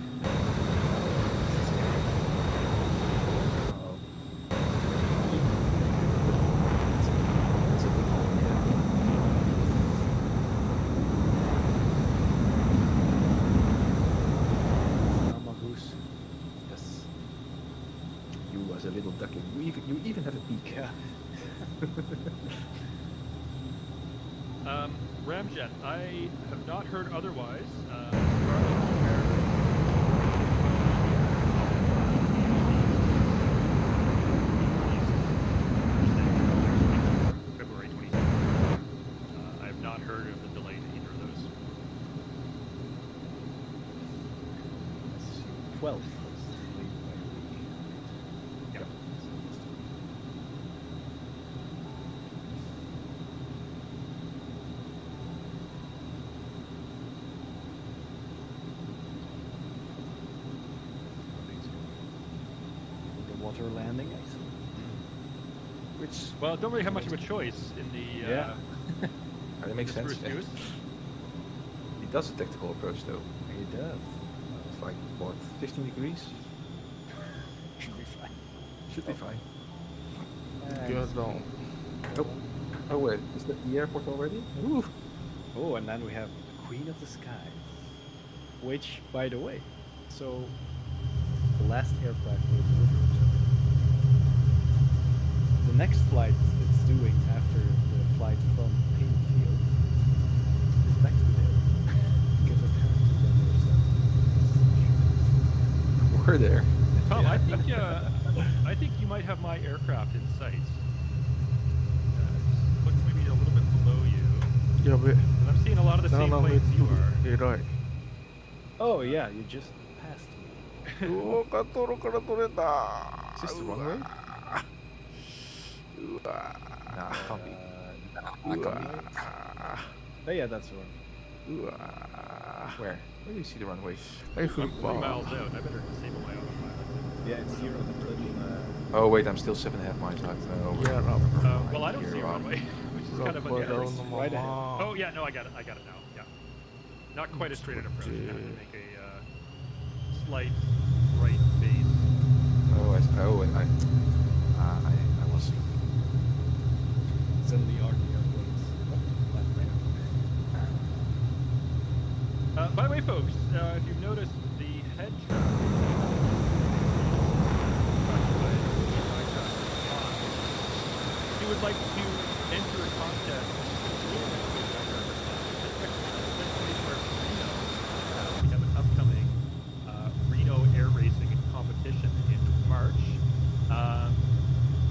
You even have a beak. Yeah. Ramjet, I have not heard otherwise. February 27th. I have not heard of the delay to either of those. 12. water landing, I see. Which Well, don't really have much of a choice in the it makes sense. Spruce Goose. He does a tactical approach though. He does. It's like what, 15 degrees? Should be fine. Should be fine. Get down. Oh wait, is that the airport already? Ooh. Oh, and then we have the Queen of the Skies. Which, by the way, so the last aircraft we delivered. The next flight it's doing after the flight from Painfield is back to there. Because apparently there We're there. Tom, I think you might have my aircraft in sight. Look maybe a little bit below you. やべ。 And I'm seeing a lot of the same 斜め planes you are. えらい。 Oh yeah, you just passed me. うお、滑走路から取れた。 Is this the うわ runway? うわ Nah, it can't be. Nah, う it can't わ Oh yeah, that's the one. うわ be. Where do you see the runway? はい、フル I'm パ 3 ー。 miles out. I better disable my autopilot. Yeah, it's here on the bridge. Oh wait, I'm still 7.5 miles out. Yeah, no. Well, I don't see a runway, which is kind of ラッパーダウ unusual. ンのま right ま。 Oh yeah, no, I got it now. Yeah, not quite a straight an approach. Kind of make a slight right base. And I was. It's in the RDR ways. Left there. By the way, folks, if you've noticed the head track, if you would like to enter a contest, we have an upcoming Reno air racing competition in March.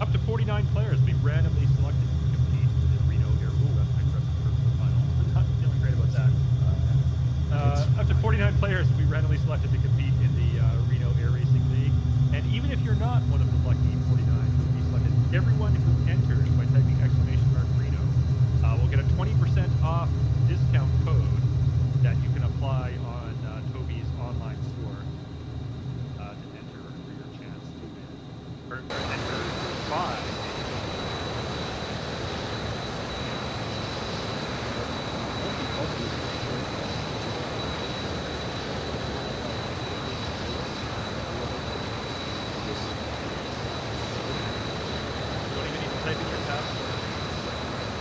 Up to 49 players will be randomly selected to compete in the Reno air. Ooh, that's my first for the final. I'm not feeling great about that. Up to 49 players will be randomly selected to compete in the Reno Air Racing League. And even if you're not one of the lucky 49 who will be selected, everyone who enters by typing !Reno will get a 20% off discount code that you can apply on Toby's online store to enter for your chance to win. Or enter buy. You don't even need to type in your password.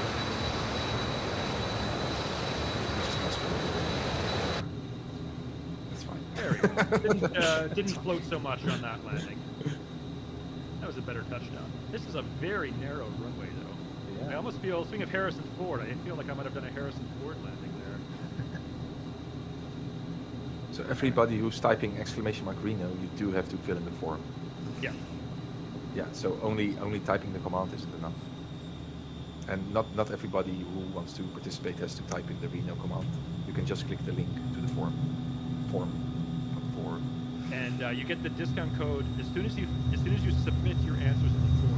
That's fine. There we go. Didn't float so much on that landing. That was a better touchdown. This is a very narrow runway, though. I Yeah. almost feel, speaking of Harrison Ford, I feel like I might have done a Harrison Ford landing there. So everybody who's typing !Reno, you do have to fill in the form. Yeah. Yeah. So only typing the command isn't enough. And not everybody who wants to participate has to type in the Reno command. You can just click the link to the form. And you get the discount code as soon as you submit your answers in the form.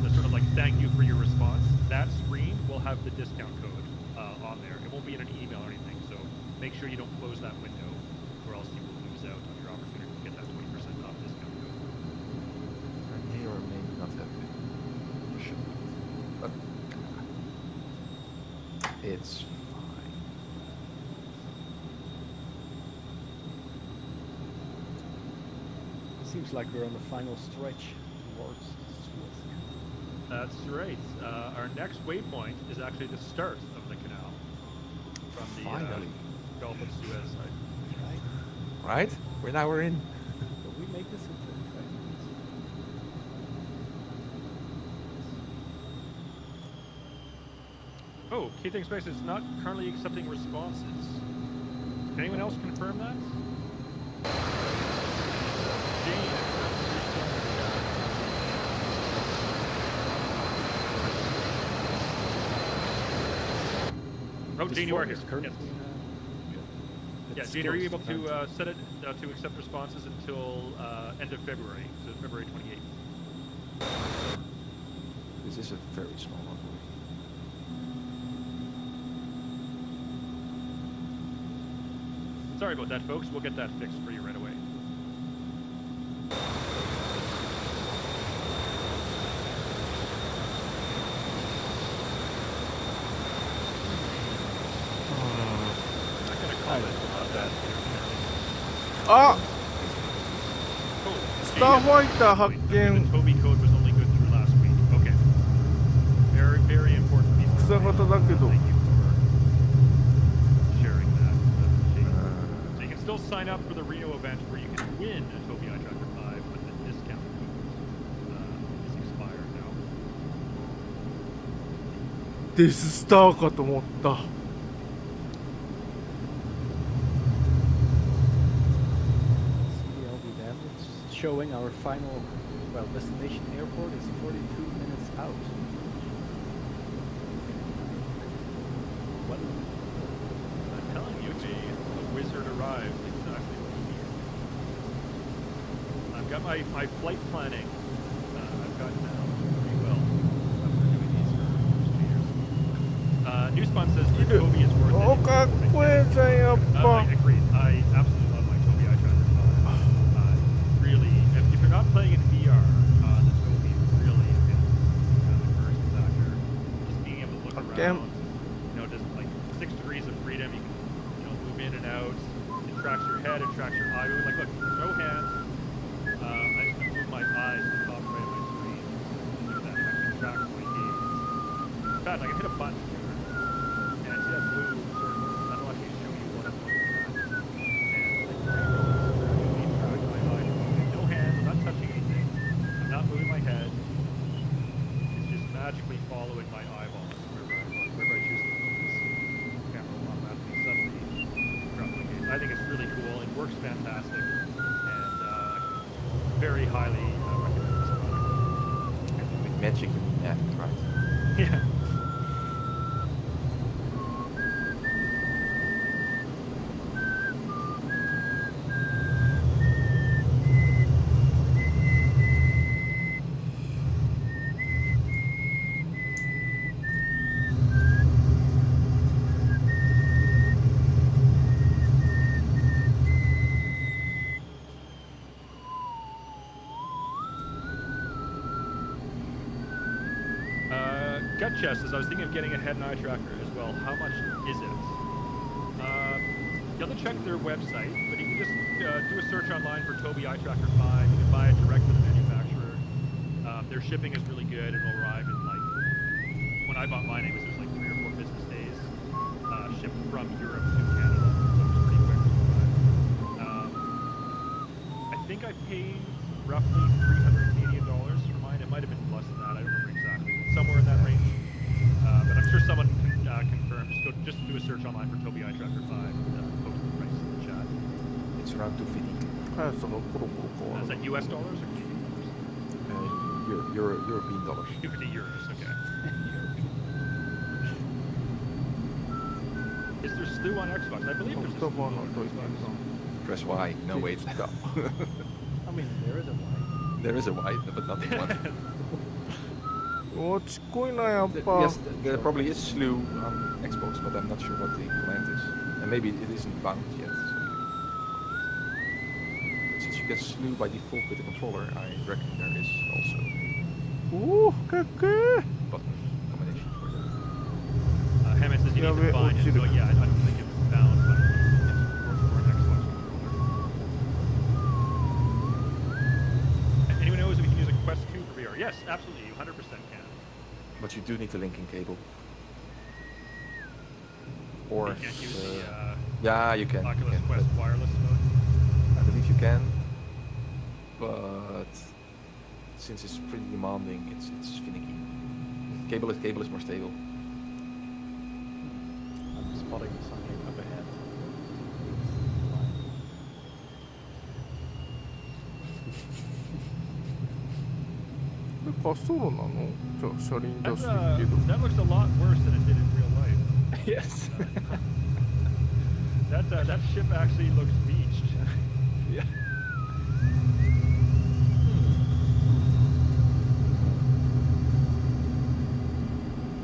The sort of like thank you for your response. That screen will have the discount code on there. It won't be in an email or anything. So make sure you don't close that window, or else you will lose out on your opportunity to get that 20% off discount code. I may or may not have it. But it's fine. Seems like we're on the final stretch towards Suez. That's right. Our next waypoint is actually the start of the canal from the Finally. Gulf of Suez side. Right? Right? We're in. But we make this in 45 minutes. Oh, key thing space is not currently accepting responses. Can anyone else confirm that? Jane, Oh, This Jane, you are form here. is currently, Yes. Yeah, it's Jane, are you able closed. to set it to accept responses until end of February, so February 28th? This is a very small runway. Sorry about that, folks. We'll get that fixed for you right away. あ Oh, スターファイター発 The 見 Toby code was only good through last week. Okay. Very, very important piece of 草型だけど Thank you for sharing that. So you can still sign up for the Reno event where you can win a Tobii Eye Tracker 5, but the discount code is expired now. デススターかと思った Showing our final, well, destination airport is 42 minutes out. What? I'm telling you, the wizard arrived exactly when he needed. I've got my flight planning. I've got now pretty well after doing these for almost 2 years. Newspawn says the Tobii is worth it. おかっこええじゃんやっぱ I agree. I absolutely love my Tobii Eye Tracker 5. Really, if you're not playing in VR, the Tobii really is kind of immersion factor. Just being able to look around, just like 6 degrees of freedom. You can, move in and out. It tracks your head, it tracks your eye. Like, look, no hands. I just move my eyes to the top right of my screen. Look at that. It actually tracks my gaze. In fact, I can hit a button here, and see that blue circle. That'll actually show you what I'm looking at. I'm not moving my head. It's just magically following my eyeballs wherever I choose to focus. The camera will automatically subtly replicate. I think it's really cool. It works fantastic, and very highly recommend this product. And with magic you mean math, right? Yeah. Chest says I was thinking of getting a head and eye tracker as well. How much is it? You have to check their website, but you can just do a search online for Tobii Eye Tracker 5. You can buy it direct from the manufacturer. Their shipping is really good. It will arrive in when I bought mine, it was just 3 or 4 business days. Shipped from Europe to Canada, so it was pretty quick. I think I paid roughly $300 Canadian for mine. It might have been less than that. I don't remember exactly. Somewhere in that range. But I'm sure someone can confirm. Just do a search online for Tobii Eye Tracker 5 and post the price in the chat. It's around 250. 速さがコロコロ変わ Is る that US dollars or Canadian dollars? European dollars. 250 euros, okay. Is there Slew on Xbox? I believe there's a Slew 双葉 on のとい Xbox. Press Y. No, wait. I mean, there is a Y. There is a Y, but not the one. おちっこいなやっぱ Yes, there probably is slew on Xbox, but I'm not sure what the command is. And maybe it isn't bound yet. So since you get slew by default with the controller, I reckon there is also おおかっこいい a button combination for that. Hammond says he needs to find it, so yeah, I don't think it's bound, but it's for an Xbox controller. Anyone knows if we can use a Quest 2 for VR? Yes, absolutely, you 100% can. But you do need a linking cable. Or You can't use the yeah, you can. Oculus you can, Quest wireless mode. I believe you can, but since it's pretty demanding, it's finicky. Cable is more stable. I'm spotting something up ahead. 滑走路なのじゃあ車輪出 That's, してるけど that looks a lot worse than it did in real life. Yes. That ship actually looks beached. Yeah.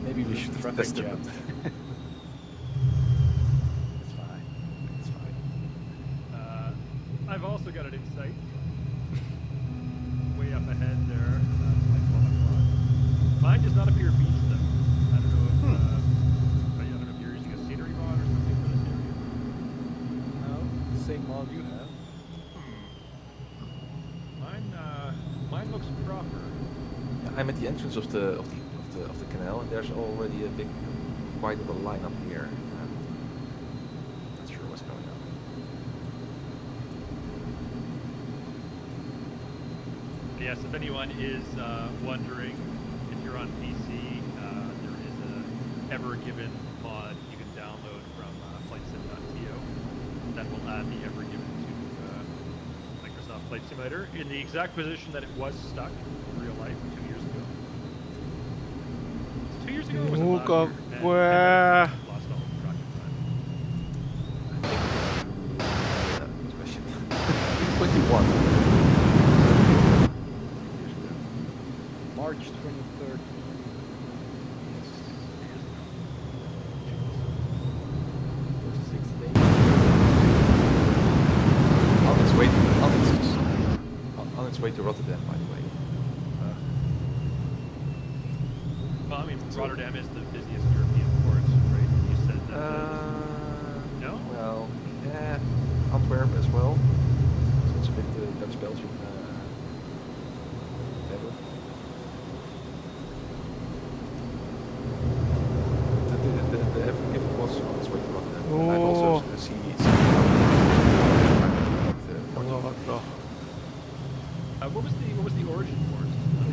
Maybe we should traffic test it. jam. It's fine. It's fine. I've also got an insight. Way up ahead there. That's like 12 o'clock. Mine does not appear beached though. I don't know if, I don't know if you're using a scenery mod or something for this area. No, the same mod you have. looks proper. I'm at the entrance of the canal, and there's already a big, quite a line up here. Not sure what's going on. Yes, if anyone is wondering, if you're on PC, there is a Ever Given mod you can download from flightsim.to that will add the Ever Given to Microsoft Flight Simulator in the exact position that it was stuck in real life 2 years ago. 2 years ago or was it last year? And lost all track of time. Good question. 21. March 23rd. For 6 days. On its way to Rotterdam, by the way. Well, I mean, Rotterdam is the busiest European port, right? You said that. No? Well, yeah, Antwerp as well. So it's a bit Dutch Belgium level. The Ever Given was on its way to Rotterdam. And I've also seen what was the origin port?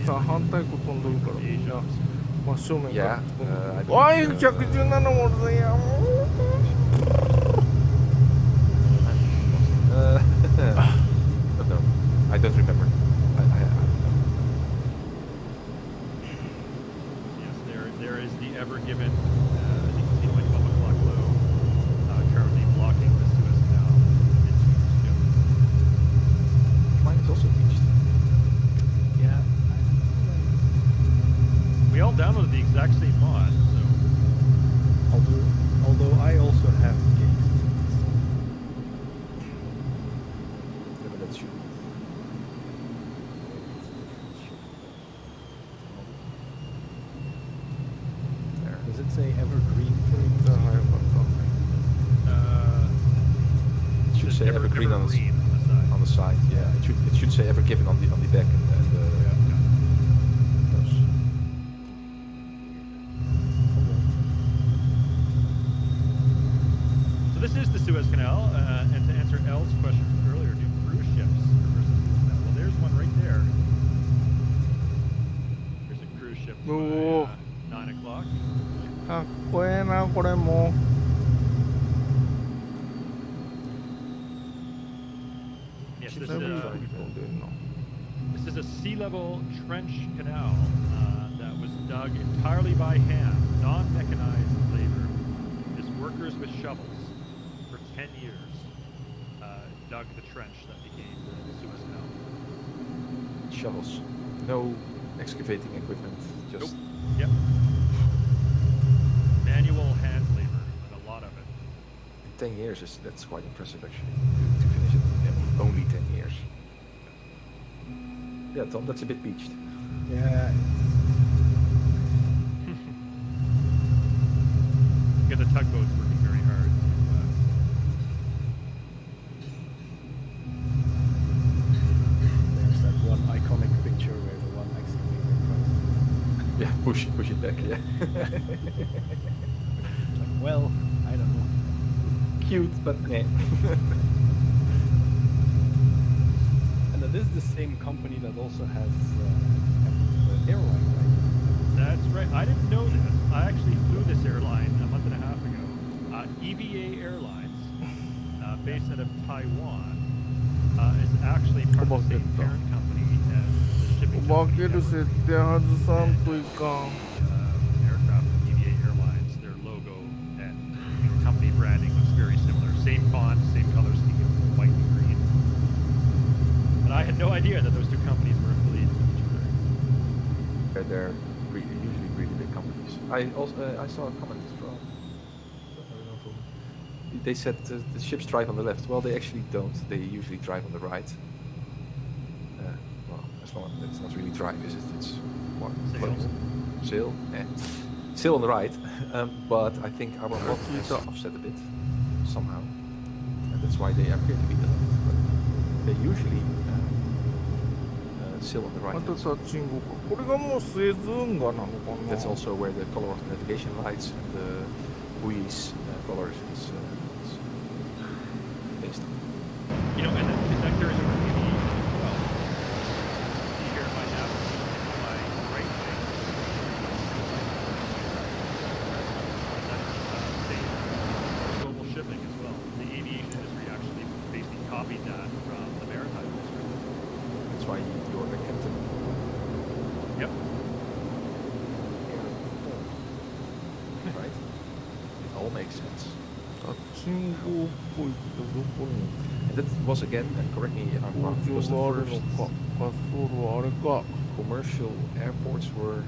さあ反対向飛んでるからみんな真正面から Yeah, おい117もおるぞやもう no, I don't remember. Yes, there is the Ever Given. As you can see, going 12 o'clock low, currently blocking the Suez Canal. Mine is also beached. Yeah. We all downloaded the exact same mod, so Although I also have cased. Yeah, but that's you. There. Does it say evergreen for you? It should say Evergreen on green on the side. the side. Yeah, it should say Ever Given on the back and those. So this is the Suez Canal, and to answer L's question earlier, do cruise ships versus the canal? Well, there's one right there. There's a cruise ship by Oh. 9 o'clock. かっこええなこれも Yes, だいぶ以上に飛んでんな this is a sea level trench canal that was dug entirely by hand, non-mechanized labor. Just workers with shovels for 10 years dug the trench that became the Suez Canal. Shovels. No excavating equipment. Just Yep. Manual hand labor, and a lot of it. 10 years that's quite impressive actually to finish it in only 10 years. Yeah, Tom, that's a bit beached. Yeah. Get the tugboats working very hard. There's that one iconic picture where the one excavator tries to... Yeah, push it back. Yeah. Like, well, I don't know. Cute, but nah. And that is the same company that also has the airline, right? That's right. I didn't know this. I actually flew this airline a month and a half ago. EVA Airlines, based out of Taiwan, is actually part of the same parent company as the shipping お化 company ける Ever 設 Given. 定外さんといかん Aircraft from EVA Airlines, their logo and company branding looks very similar. Same font, same color scheme, white and green. But I had no idea that those two companies were affiliated with each other. They're usually really big companies. I saw a comment from. I don't know from. They said the ships drive on the left. Well, they actually don't. They usually drive on the right. Well, as long as it's not really drive, is it? It's what? Sail. Sail. Yeah. Sail on the right. But I think our mod has offset a bit somehow, and that's why they appear to be the left. But they usually still on the right また hand タ side. ッチングか。これがもうスエズ運河なのかな。 That's also where the color of the navigation lights and the buoys colors is based on. You know, and that carries over to the, well, see here my nav, my right wing. That's same global shipping as well. The aviation industry actually basically copied that from the maritime industry. That's why you're the captain. Yep. Right? It all makes sense. タッチングっぽいけど、どこに And that was again, and correct me if I'm 工 wrong, it 場 was the があるの first か。滑走路はあれか。 commercial airports were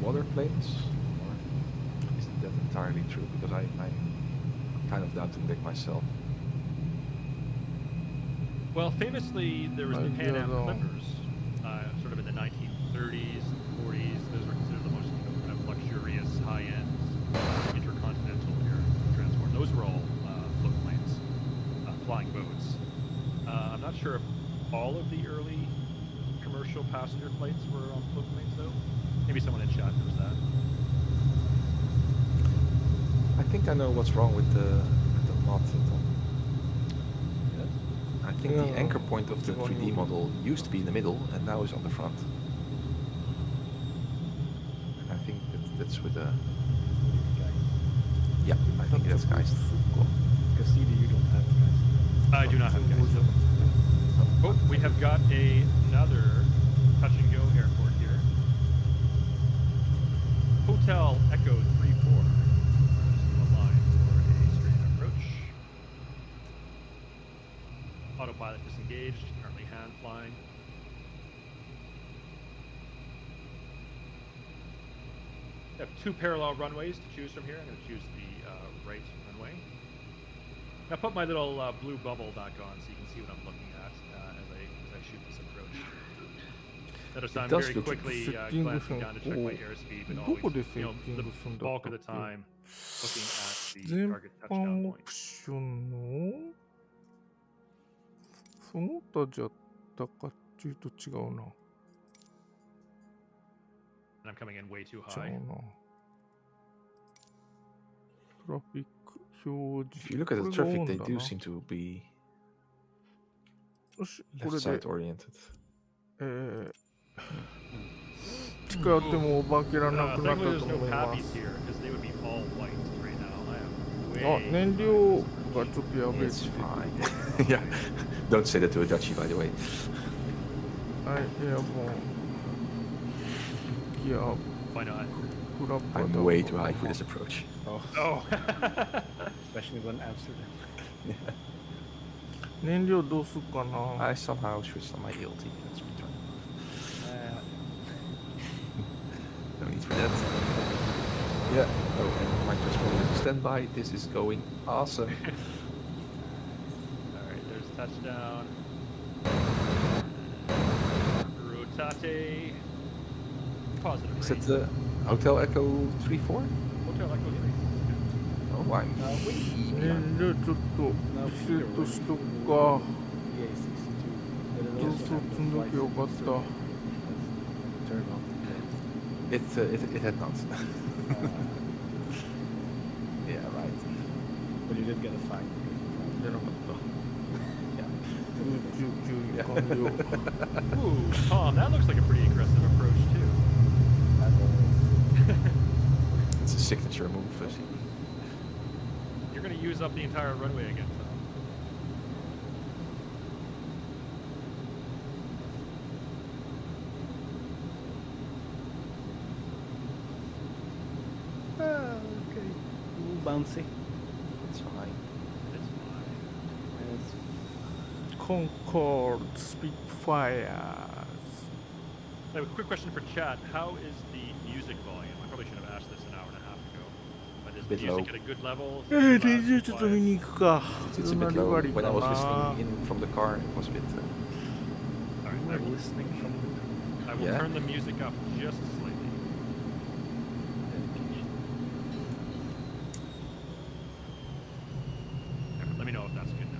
water planes? Or isn't that entirely true? Because I'm kind of doubting that myself. Well, famously, there was the Pan Am Yeah, Clippers, sort of in the 1930s, 40s. Those were considered the most kind of luxurious, high-end intercontinental air transport. Those were all float planes, flying boats. I'm not sure if all of the early commercial passenger flights were on float planes, though. Maybe someone in chat knows that. I think I know what's wrong with the mod, Tom. I think the anchor point of the 3D model used to be in the middle and now is on the front. And I think that's with the... Yeah, I think that's guys. Because CD, you don't have guys. I do not have guys. Oh, we have got another touch and go airport here. Hotel Echo 34. A line for a straight approach. Autopilot disengaged, currently hand flying. We have two parallel runways to choose from here. I'm going to choose the right runway. Now put my little blue bubble back on so you can see what I'm looking at as I shoot this approach. Notice I'm does very look- quickly glancing down to check my airspeed, but どこで always, セ you ッ know, ティン the グするんだ bulk った of っ the け time looking at the 全 target 般 touchdown オ point. プションのその他じゃったかっていうと違うな。 And I'm coming in way too ちゃう high. な。トラフィック表 If 示。 you look at the これが traffic, オン they だ do な。 seem to be よし、こ left れで side、oriented. 近寄ってもお化けらなくなった Thankfully と there's 思 no いま pappies す。 here because they would be all white right now. I あ、 am way 燃料がちょっとやべえっ It's て。 fine. Yeah. Don't say that to a Dutchie, by the way. はい、いやもう。いや、 Why not? フラッパ I'm way too high for this approach. Oh, Oh. especially when Amsterdam. 燃料どうすっかな。 I somehow switched on my ELT. Let's return. No need for that. Yeah. Oh, and my transponder is standby. This is going awesome. Alright, there's touchdown. Rotate. Positive. Is that the Hotel Echo 34? Hotel Echo 3. Oh, I'm 燃料ちょっとリセットしとくか。上層積んどきゃよかった。 Turn on. It had not. Yeah, right. But you did get a fine. じゃなかった。 Yeah. 空中給油完了。 Ooh, Tom, that looks like a pretty aggressive approach too. As always. It's a signature move. You're going to use up the entire runway again, Tom. Okay. A little bouncy. It's fine. It's fine. It's コンコールド、スピットファイア I have a quick question for chat. How is the music volume? I probably should have asked this an hour and a half ago. But is the Bit music low. at a good level? ー。練習ちょっと見に行くか。 It's a bit low. When I was listening in from the car, it was a bit. Alright, we're listening from I will Yeah. turn the music up just slightly. Okay, let me know if that's good now.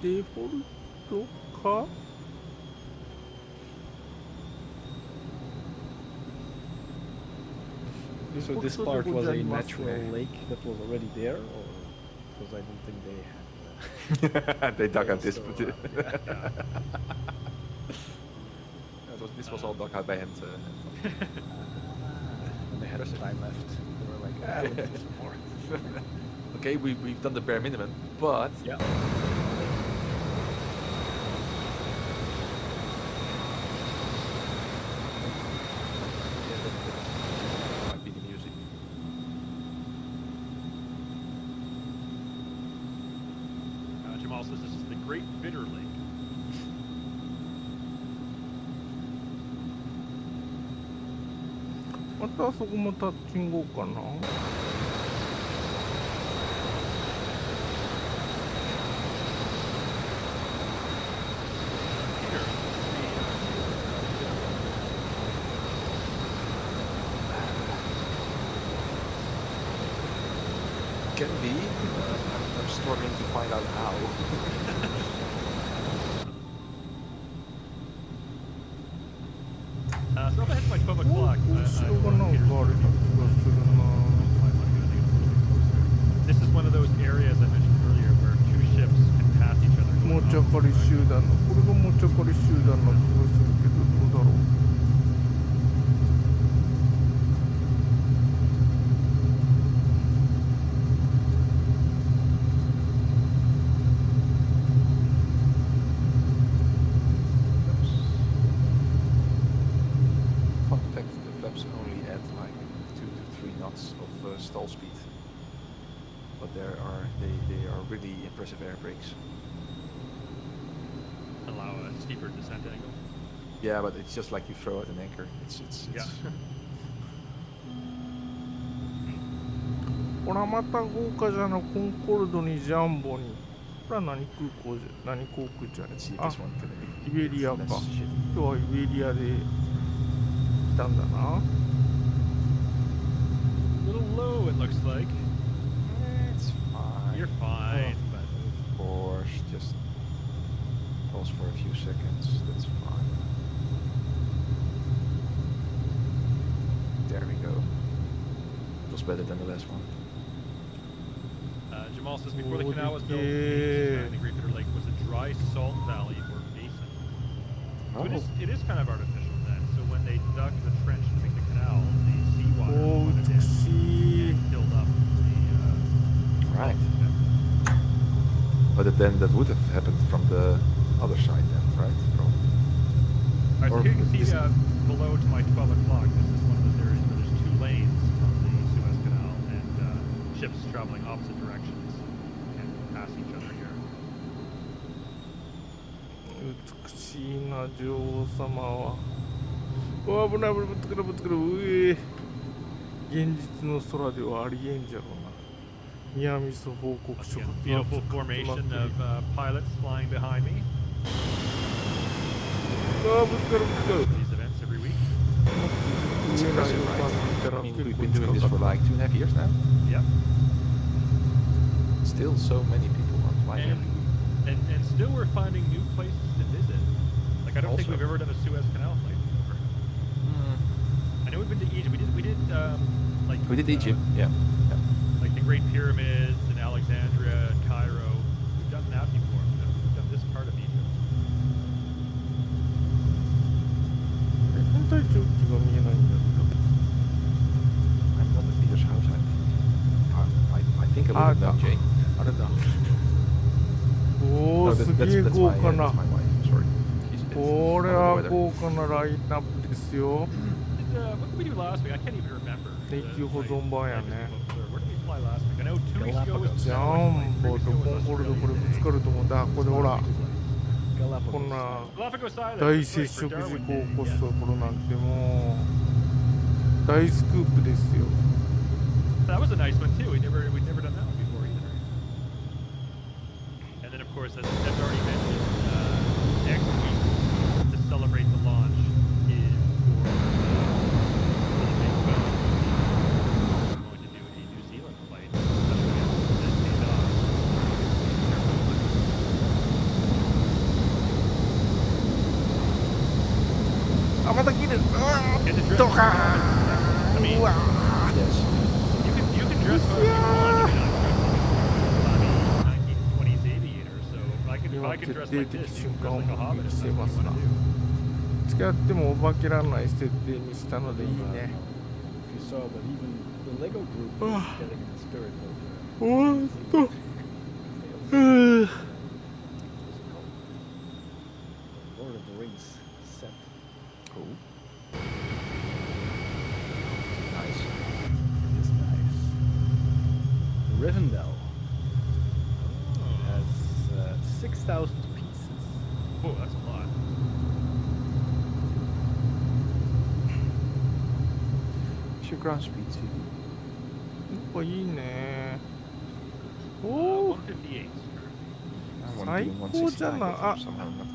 デフォルトか。So this part was a natural lake that was already there, or because I don't think they had. They dug out this. so, This was all dug out by hand. When they had some time left, they were like, "Ah, let's do some more." Okay, we've done the bare minimum, but Yeah. might be the music. Jamal says this is the Great Bitter Lake. またあそこもタッチングかな。Can be. I'm struggling to find out how. So up ahead to my 12 o'clock. 後ろがなんかあれな気がするな。This is one of those areas I mentioned earlier where two ships can pass each other. 持ち明かり集団のこれが持ち明かり集団な気がするけどどうだろう。Fun fact: the flaps only add like 2 to 3 knots of stall speed, but they are really impressive air brakes. Allow a steeper descent angle. Yeah, but it's just like you throw out an anchor. It's Yeah. これはまた豪華じゃな。コンコルドにジャンボに。これは何空港じゃ何航空じゃね Let's see if あ this one can be. イベリアか。 less 今 shitty. 日はイベリアで来たんだな。 A little low, it looks like. It's fine. You're fine, Of course, just pause for a few seconds. That's fine. There we go. It was better than the last one. Jamal says before the canal was built, Okay. the Great Bitter Lake was a dry salt valley or basin. So it is kind of artificial then. So when they dug the trench to make the canal, the seawater Oh, flooded in see. and filled up the. Right. But then that would have happened from the other side then, right? From Alright, so Or here you can see is- below to my 12 o'clock. This is one of those areas where there's two lanes on the Suez Canal, and ships traveling opposite directions can pass each other here. 美しいな女王様は。うわ危ない危ないぶつかるぶつかる。うえ現実の空ではありえんじゃろうな。宮味噌報告書 Again, が beautiful formation of pilots flying behind me. うわぶつかるぶつかる。 These events every week. it's 見えない impressive, 予 right? 感見たら I mean, 結 we've 構 been 近 doing this か for った。 like 2.5 years now. Yep. Still, so many people are flying every week. And still we're finding new places to visit. Like I don't think Also- we've ever done a Suez Canal flight before. I know we've been to Egypt. We did like We did Egypt, yeah. like the Great Pyramids in Alexandria and Cairo. We've done that before. We've done this part of Egypt. 天体長期が見えないんだけど。 I'm not at Peter's house. I think I would have known Jane. あれだ。お No, お、すげえ豪華 that's な。 my wife. Sorry. She's a bit これ under は the weather. 豪華なラインナップですよ。 What did we do last week? I can't even remember. 永久保存版やね。 Where did we fly last week? I know 2 weeks ago was ジャンボとコンコルドこれぶつかると思うんだ。これほら、こんな Galapagos Island. 大接触事故を起こすところなんてもう大スクープですよ。 That was a nice one too. We'd never done that one before either. And then of course, as already mentioned, next week to celebrate the launch is for the big boat. We're going to do a New Zealand flight, especially as it pays off. It's a dress. ドカ I ーン mean, うわ Yes. you can dress however you want. You know, I'm dressing like a 1920s aviator, so if I could dress like this, you can dress like a hobbit. If that's what you want to do. 使ってもお化けらんない設定にしたのでいいね。 If you saw, but even the Lego group is getting in the spirit of ほんと what's it うー called? Lord of the Rings set. Cool. Nice. It is nice. Rivendell has 6,000 pieces. Oh, that's a lot. What's your ground speed, CD? やっぱいいね。おお 158. I wanna do 最高じゃな 169, あ but somehow not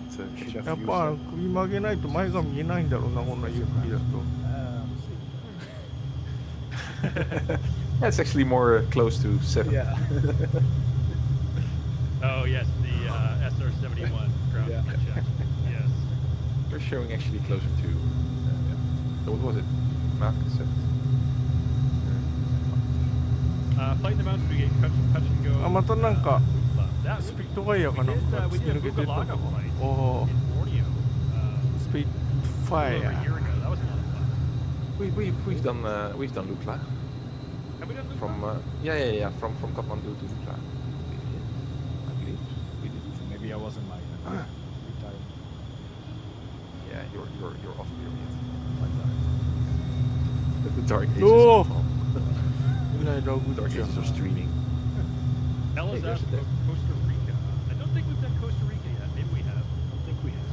catching や up. っぱ首曲げないと前が見えないんだろうな、こんなゆっくりだと。Yeah, it's actually more close to 7. Yeah. Oh yes, the SR-71 ground Yeah. check. Yes. We're showing actually closer to. What was it? Mark said. Flight in the mountains, we get touch and go. あ、またなんか That スピットファイヤーかなんかが we 突き did a 抜けてったのか。 Bugalaga flight おお in Borneo. スピットファ A イヤ little over a ー。 year ago. That was a lot of fun. We've done Lukla Have we done this from one? yeah from Kathmandu to Lukla. I believe we did. Maybe I was in my retirement. Yeah, you're off period. My time. The dark ages. Oh! of Tom. いないラグ Dark じゃん ages of streaming. Ella's Hey, there's asked a about Costa Rica. I don't think we've done Costa Rica yet. Maybe we have. I don't think we have.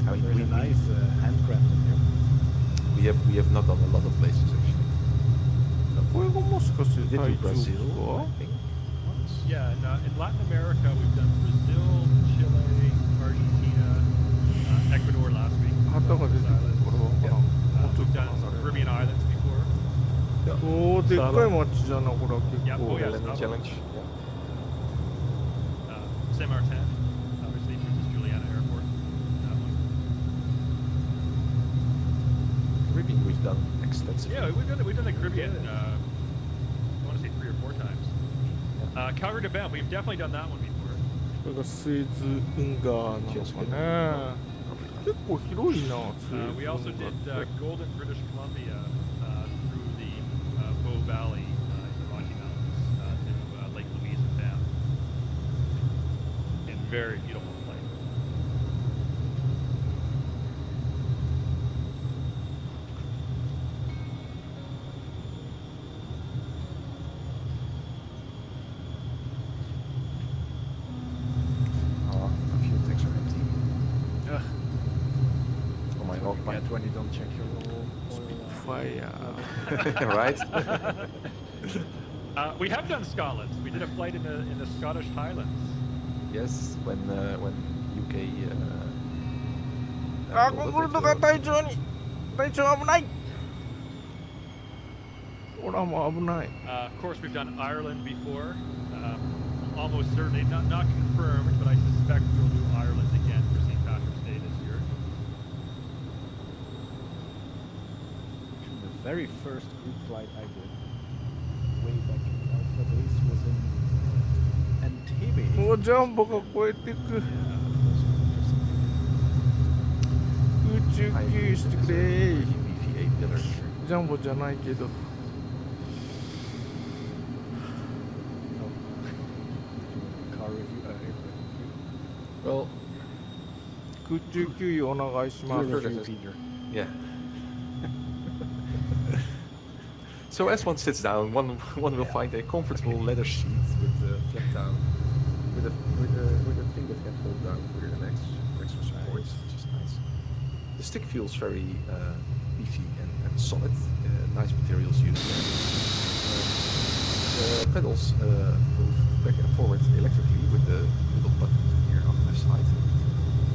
I mean, There's we a nice handcrafted here. we have not done a lot of places actually. これがもしかして We did 隊 do 長です Brazil, か I think. Once. Yeah, in Latin America, we've done Brazil, Chile, Argentina, Ecuador last week. 旗が出てくるからわからん。もうちょっ We've と done 離 some れる。 Caribbean islands before. おお、でっかい街じゃな、これは結いや構。こうや Millennium Challenge. Yeah. Saint Martin, obviously, Princess Juliana Airport. That one. Caribbean we've done extensively. Yeah, we've done the Caribbean. I want to say 3 or 4 times. Calgary to Banff, we've definitely done that one before. これがスエズ運河なのかね。結構広いな、スエズ運 We 河 also っ did て。 Golden, British Columbia through the Bow Valley in the Rocky Mountains to Lake Louise and Banff. And very beautiful flight. Oh, a few things are empty. Ugh. Oh my god, my Forget when you don't check your oil. ファイヤー。 right? We have done Scotland. We did a flight in the Scottish Highlands. Yes, when UK. あ、コンコルドが隊長に。隊長危ない。ほらもう危ない。Of course, we've done Ireland before. Almost certainly, not confirmed, but I suspect we'll do Ireland again for St. Patrick's Day this year. The very first group flight I did, way back in Alpha days, was in Entebbe. もうジャンボが超えていく。 Yeah, that was interesting. 空中給油してくれー。 BVA pillar. ジャンボじゃないけど。 Car review, Well, 空中給油お願いします。 Sure. yeah. So as one sits down, one will find a comfortable leather seat with the flip down, with a thing that can fold down for your legs, for extra support, which is nice. The stick feels very beefy and solid. Nice materials used there. The pedals move back and forward electrically with the little button here on the left side.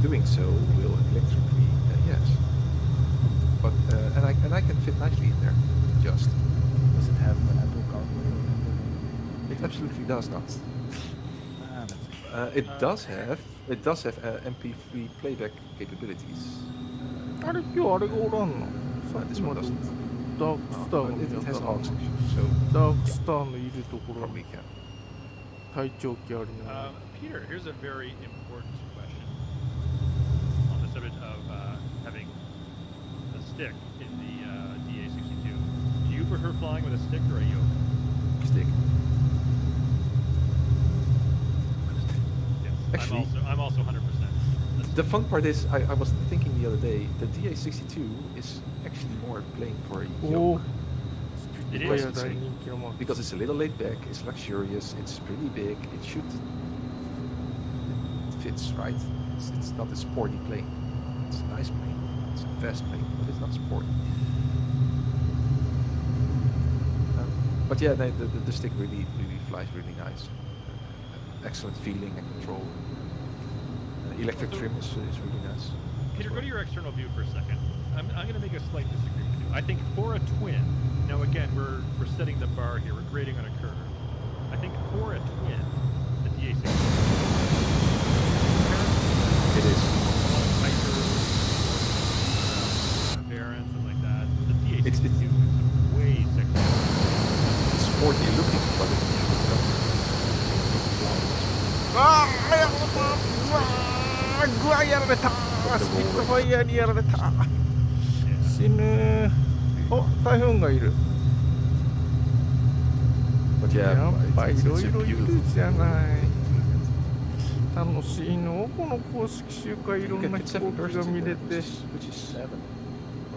Doing so will electrically, yes. But and I can fit nicely in there. Just. Does it have an Apple CarPlay? It absolutely does not. That's It does have MP3 playback capabilities. あれ今日あれがおらんのさっ This きま one で doesn't. ダークスターが It 見 has 当たらん oxygen, so ダークスターのいるところ probably に can. 隊長機ありながら Peter, here's a very important question on the subject of having a stick in the DA62. Do you prefer flying with a stick or a yoke? Stick. Yes. Actually- I'm also 100%. The fun part is, I was thinking the other day, the DA62 is actually more playing for a お yoke お It これ is. は大人気のマーク because it's a little laid back, it's luxurious, it's pretty big, it fits, right? It's not a sporty plane. It's a nice plane. It's a fast plane, but it's not sporty. But yeah, the stick really flies really nice. Excellent feeling and control. Electric trim is really nice. Peter, go to your external view for a second. I'm going to make a slight disagreement with you. I think for a twin, now again, we're setting the bar here, we're grading on a curve. I think for a twin, the DA6 It is. hyper variants and like that. The DA62 It's- is way sexy. It's sporty looking, but it's ああやられたうわーグワやられたスピットファイヤーにやられた死ぬお台風がいる But yeah, やっぱい it's ろ a いろいる beautiful じゃない楽しいのこの公式集会いろ You んな can 飛 fit 行 7 機 persons が in 見 there, れて which is 7.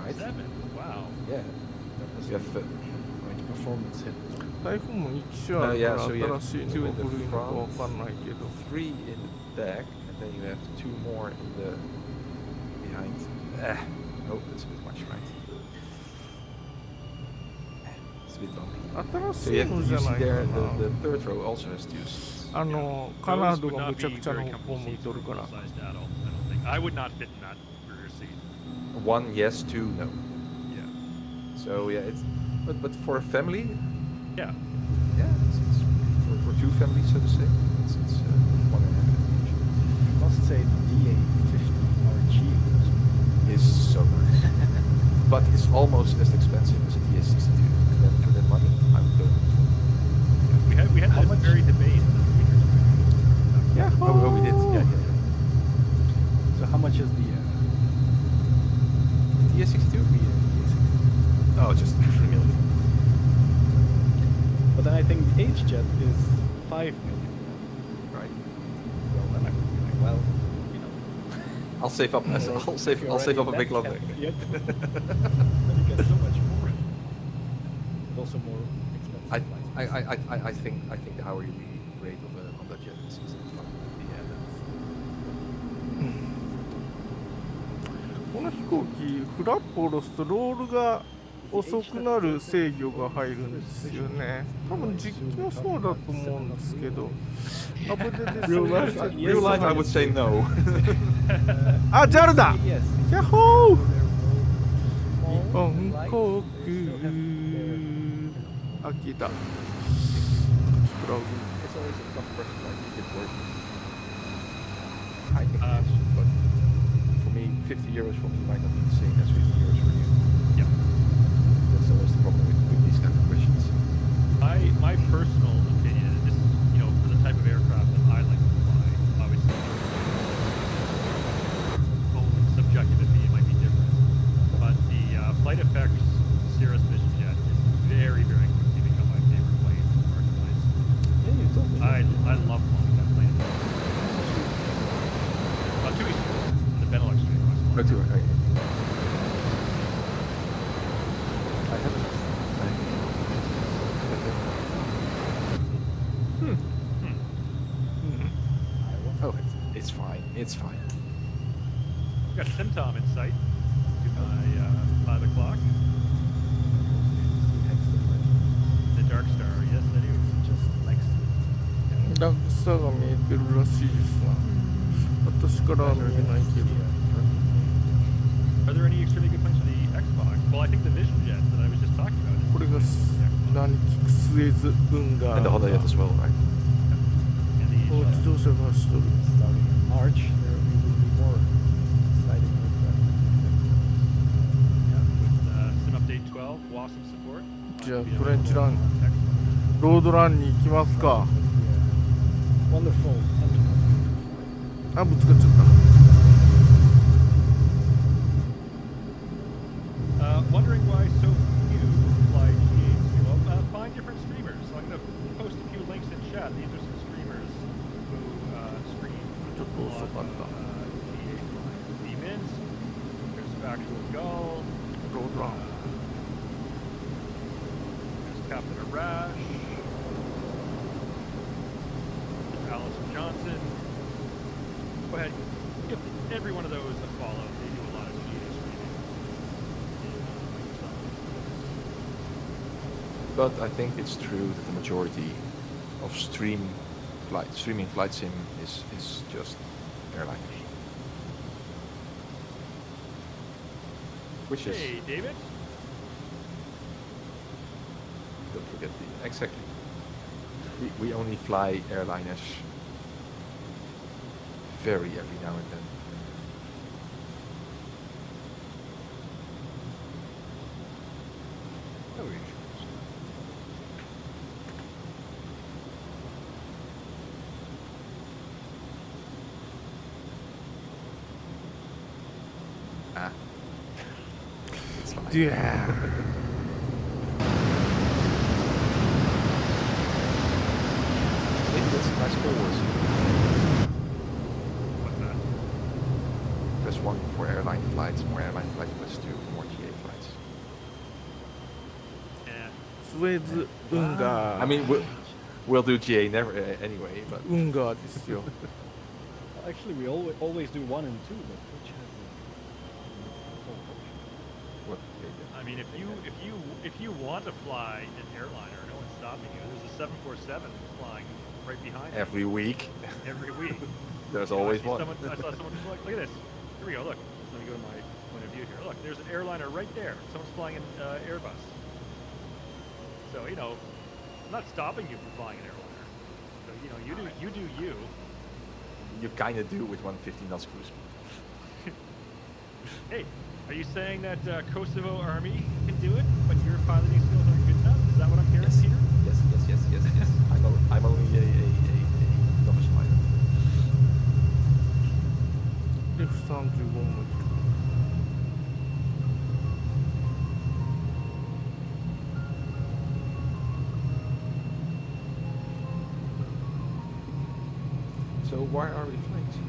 right. 7. Wow. Yeah. You have Going to performance hit. 台風も2機種ある Yeah, から so you have 新しい two の in か the 古いのかわ front, かんないけど 3 in the back, and then you have 2 more in the behind. Oh, that's a bit much, right? It's a bit bumpy. 新 So し you い have の you じゃ see ないか there, な the third row also has 2 seats. あのカナ Those ド would が not むちゃ be くちゃの very 方 comfortable 向い seats とる for から full-sized adults, I don't think. I would not fit in that rear seat. 1 yes, 2 no. Yeah. So yeah, it's but for a family, Yeah. yeah, it's for 2 families, so to say. It's 1.5 each. I must say the DA50 RG Is so nice. But it's almost as expensive as a DS62. And then for that money, I would go. We had How this much- very debate in the Twitter thread. ヤッホー Oh, we did. Yeah. So how much is the DS62? DA60? Oh, just 3 million. But then I think the H-Jet is 5 million. Right. Well, then I would be like, well, you know. I'll save up. I'll save up a big lot. Yet. Then you get so much more. But also more expensive. I flights. think the hourly rate of a Honda Jet is fun. Yeah, that's. この飛行機フラップを下ろすとロールが遅くなる制御が入るんですよね多分実機もそうだと思うんですけどアップデート Real life, I would say no. あ、ジャルだ Yes. ヤッホー They're 日 both 本 small 航 flights. They still have their- 空あ、聞いたクラウ It's always a tough question, like if it works. I think Um, yes, but for me, 50 euros for me might not be the same as 50 euros for you. Yeah. That's always the problem with these kind of questions. My personal opinion is just, you know, for the type of aircraft that I like to fly, obviously, own subjective opinion might be different. But the flight effects Cirrus Vision Jet is very, very quickly become my favorite plane in the marketplace. Yeah, you told me. I love flying that plane. About 2 weeks ago, in the Benelux trip, I was No, flying. too. I haven't. I want Oh, it's fine. It's fine. We've got Simtom in sight by 5 o'clock. The Dark Star, yes, I do. just next. ダークスターが見えてるらしいですな私からは見えないけど Are there any extremely good planes for the Xbox? Well, I think the Vision Jet that I was just talking about is これが何キックスエズ運河 And the Honda Jet as well, right? and the お自動車が走っとる Starting in March, there will be more exciting aircraft. awesome support. じゃあトレンチランロードランに行きますか。 Wonderful. あ、ぶつかっちゃった。Wondering why so few fly GA2. Well, find different streamers. So I'm going to post a few links in chat. These are some streamers who stream ちょっと遅かっ on た。 GA flying. D-Mint, there's Factual Gull, ロードラン。 there's Captain Arash, there's Allison Johnson. Go ahead, give every one of those a follow. They do a lot of GA streaming in Microsoft. But I think it's true that the majority of streaming flight sim is just airliners. Which is, Hey, David. don't forget exactly. We only fly airliners every now and then. No issues. Ah. It's fine. いや Maybe that's a nice forward. What's that? Press 1 for airline flights, more airline flights, press 2 for more GA flights. Yeah. スエズ運河。 I mean, we'll do GA never anyway, but 運河ですよ。 Well, actually, we always do 1 and 2, but Twitch has what, I mean, if you want to fly an airliner, no one's stopping you. There's a 747 flying right behind you every week every week. there's You know, always I one. saw someone who's like, look at this. Here we go. Look. Let me go to my point of view here. Look, there's an airliner right there. Someone's flying an Airbus. So you know, I'm not stopping you from flying an airliner. So you know, you do you. You kind of do with 150 knots cruise speed. Hey, are you saying that Kosovo Army can do it, but your piloting skills aren't good enough? Is that what I'm hearing, Peter? Yes. I'm only a novice pilot. F35 も So why are we flying to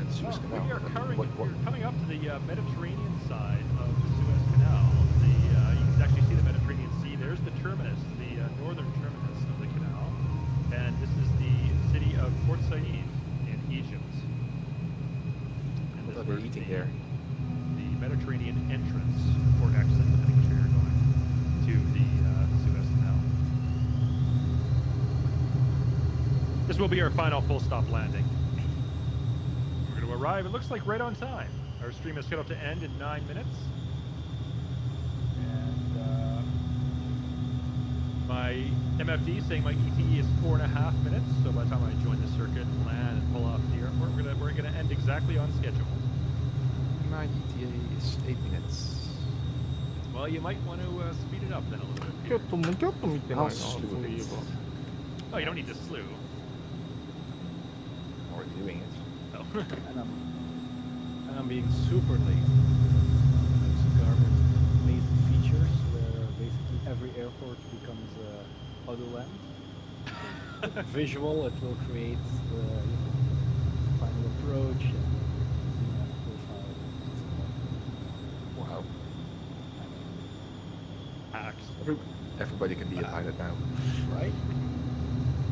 the Suez Canal? We are What- we're coming up to the Mediterranean side of the Suez Canal. You can actually see the Mediterranean Sea. There's the terminus, the northern terminus of the canal. And this is the city of Port Said in Egypt. And What this are they is eating the, there? The Mediterranean entrance or exit, depending which way you're going, to the Suez Canal. This will be our final full stop landing. We're going to arrive, it looks like right on time. Our stream is scheduled to end in 9 minutes. And my MFD is saying my ETE is 4.5 minutes. So by the time I join the circuit, land, and pull off the airport, we're gonna end exactly on schedule. My ETA is 8 minutes. Well, you might want to speed it up then a little bit. キャットもキャット見てないな、 How そう slow いえ it ば is. Oh, you don't need to slew. Or doing it. Oh. And I'm being super lazy. There's Garmin amazing features where basically every airport becomes a HoloLens. Visual, it will create the final approach and the profile. Wow. Hacks. Everybody can be a pilot now. Right?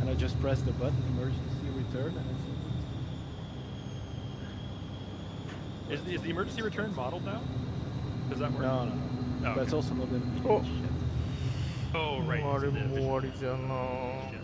And I just press the button, emergency return, and it's Is the emergency return modeled now? Does that work? no. Oh, okay. That's also not in Oh. shit. Oh, right. あれ it's も the 終わりじゃな Shit.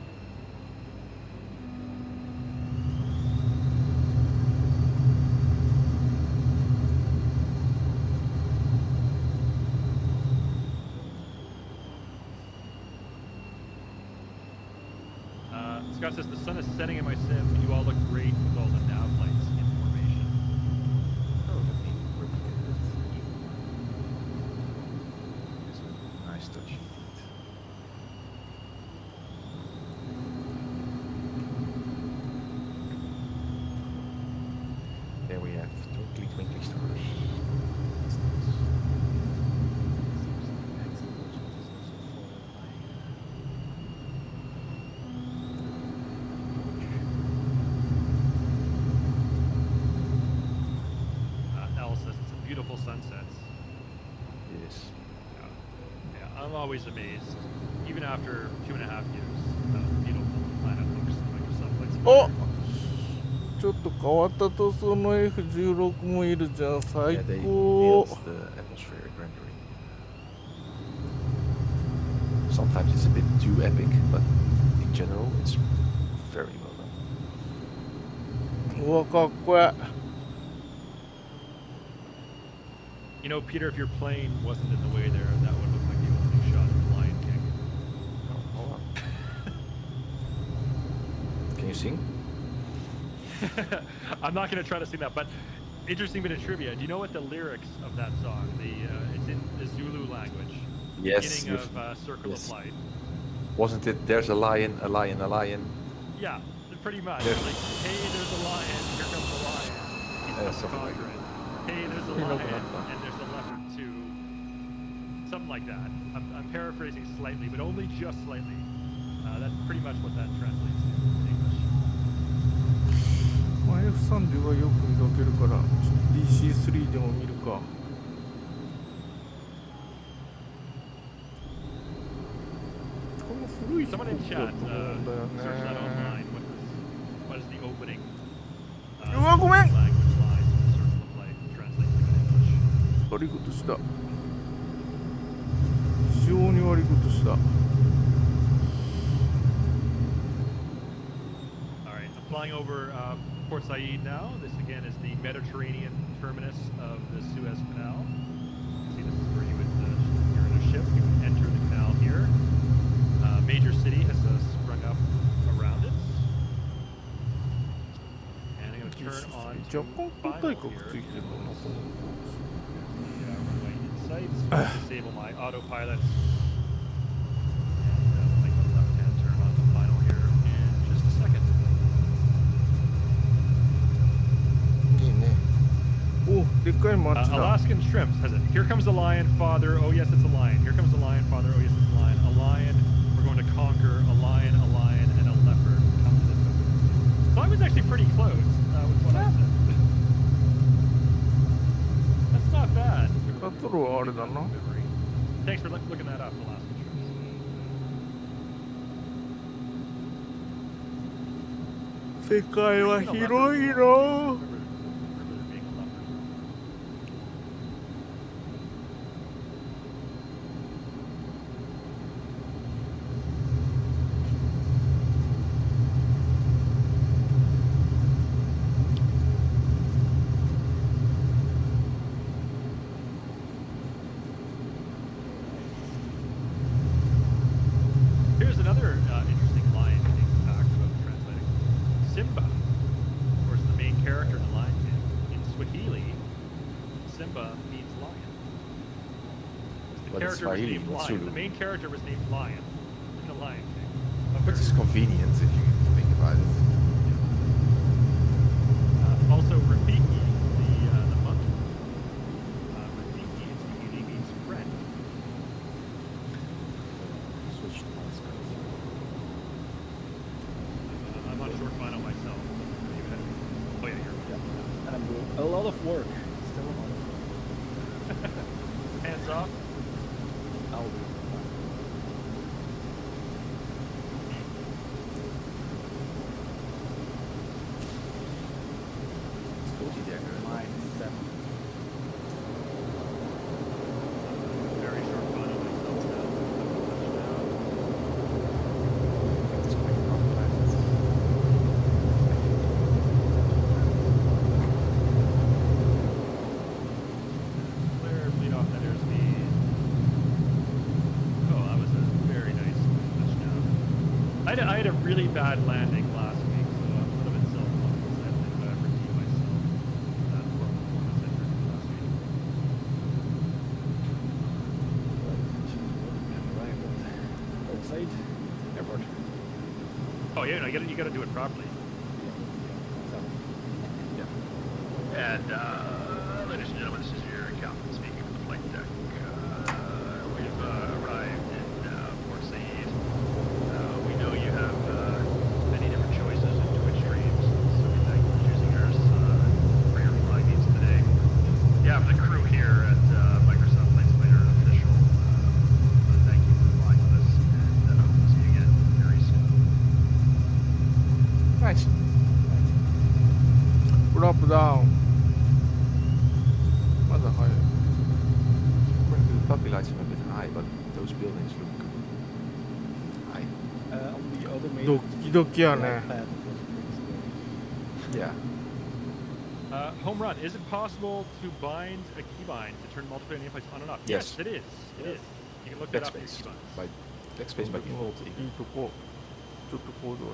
Scott says the sun is setting in my sim. You all look great with all the nav lights in formation. Oh, that means we're Nice touch. There we have twinkly twinkly stars. Al says it's a beautiful sunset. Yes. Yeah, I'm always amazed, even after 2.5 years, how beautiful the planet looks. Microsoft Flight Simulator. ちょっと変わった塗装の F16 もいるじゃん、 最 Yeah, they 高。 nailed the atmospheric rendering. Sometimes it's a bit too epic, but in general, it's very well done. うわ、かっこいい。 You know, Peter, if your plane wasn't in the way there, that would look like the opening shot of Lion King. Oh, hold on. Can you sing? I'm not going to try to sing that, but interesting bit of trivia. Do you know what the lyrics of that song? It's in the Zulu language. Yes. Beginning of Circle yes. of Life. Wasn't it? There's a lion, a lion, a lion. Yeah, pretty much. Yes. Like, hey, there's a lion. Here comes the lion. He's got the something like conquer it. Hey, there's a lion, and there's a leopard too. Something like that. I'm paraphrasing slightly, but only just slightly. That's pretty much what that translates to in English. まあ F30 はよく見かけるから、ちょっと DC3 でも見るか。この古い飛行 Someone in 機だ chat と思うんだよ search that ね。 online. What is the opening? うわ、ごめん。 language lines in Circle of Life translate to in English. 悪いことした。非常に悪いことした。 All right, I'm flying over Port Said now. This again is the Mediterranean terminus of the Suez Canal. You can see this is where you would, you're in a ship, you would enter the canal here. Major city has sprung up around it. And I'm going to turn on 若 to 干高 final 体格 here. ついてるのかなと思う。 Runway in sight. So I'll disable my autopilot. And we'll make a left-hand turn on the final here in just a second. いいね。お、でっかい街だ。 Alaskan shrimps has it. Here comes the lion, father. Oh yes, it's a lion. Here comes the lion, father. Oh yes, it's a lion. A lion. We're going to conquer a lion, and a leopard. Come to the token. So I was actually pretty close with what I said. That's not bad. カトロはあれだな。 Thanks for looking that up, Alaskan shrimps. 世界は広いの。 Here's another interesting Lion King fact about translating. Simba, of course, the main character in the Lion King, in Swahili, Simba means lion. The But it's character was Swahili, named not Lion. Zulu. The main character was named Lion in the Lion King. Which is convenient if you think about it. Also, Rafiki, the monkey. Rafiki in Swahili means friend. Switch to my screen. I'm on short final myself. Oh yeah, you're And I'm doing a lot of work. Still on. hands off. I'll do it. -7. Very short final myself now. It's quite complicated. Clear, bleed off that airspeed. Oh, that was a very nice touchdown. I had a really bad landing last week, so I'm a little bit self-conscious. I think I redeemed myself for that poor performance I turned in last week. Side airport. Oh yeah, no, you gotta do it properly. Yeah. And, ladies and gentlemen, this is your captain speaking from the flight deck. We've arrived in Port Said. We know you have many different choices in Twitch streams, so we thank you for choosing ours for your flying needs today. Yeah, for the crew here at Microsoft Flight Simulator Official, thank you for flying with us, and hope to see you again very soon. Nice. フラップダウン。まだ早い。 The puppy lights are a bit high, but those buildings look high. On the other main ドキドキやね。 path, it was pretty scary. Yeah. Home run. Is it possible to bind a keybind to turn multiplayer nameplates on and off? Yes. It is. It is. You can look that up in your Backspace. keybinds. Backspace by default. いいとこ。ちょっとコードは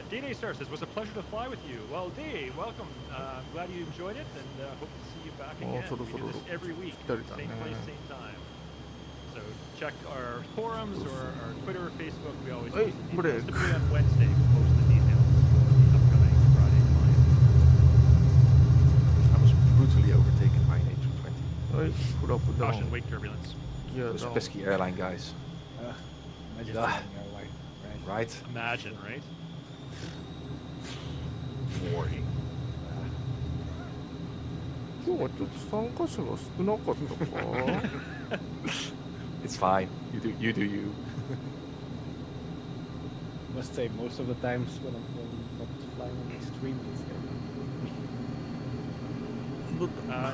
低い。D-Day Star says, was a pleasure to fly with you. Well, D, welcome. I'm glad you enjoyed it, and hope to see you back again. so We do this every week, ぴったりだね。 same place, same time. So check our forums or our Twitter or Facebook. We always Hey, post the break. details. Typically on Wednesday, we post the details for the upcoming Friday flight. I was brutally overtaken by an A220. はい、フラップダウ Caution, ン。 wake turbulence. ギア Those ダウン。 pesky airline guys. Imagine Ah. flying airline, right? Right? Imagine, right? Boring. 今日はちょっと参加者が少なかったか。 It's fine. You do you. Must say, most of the times when I'm not flying on the stream, it's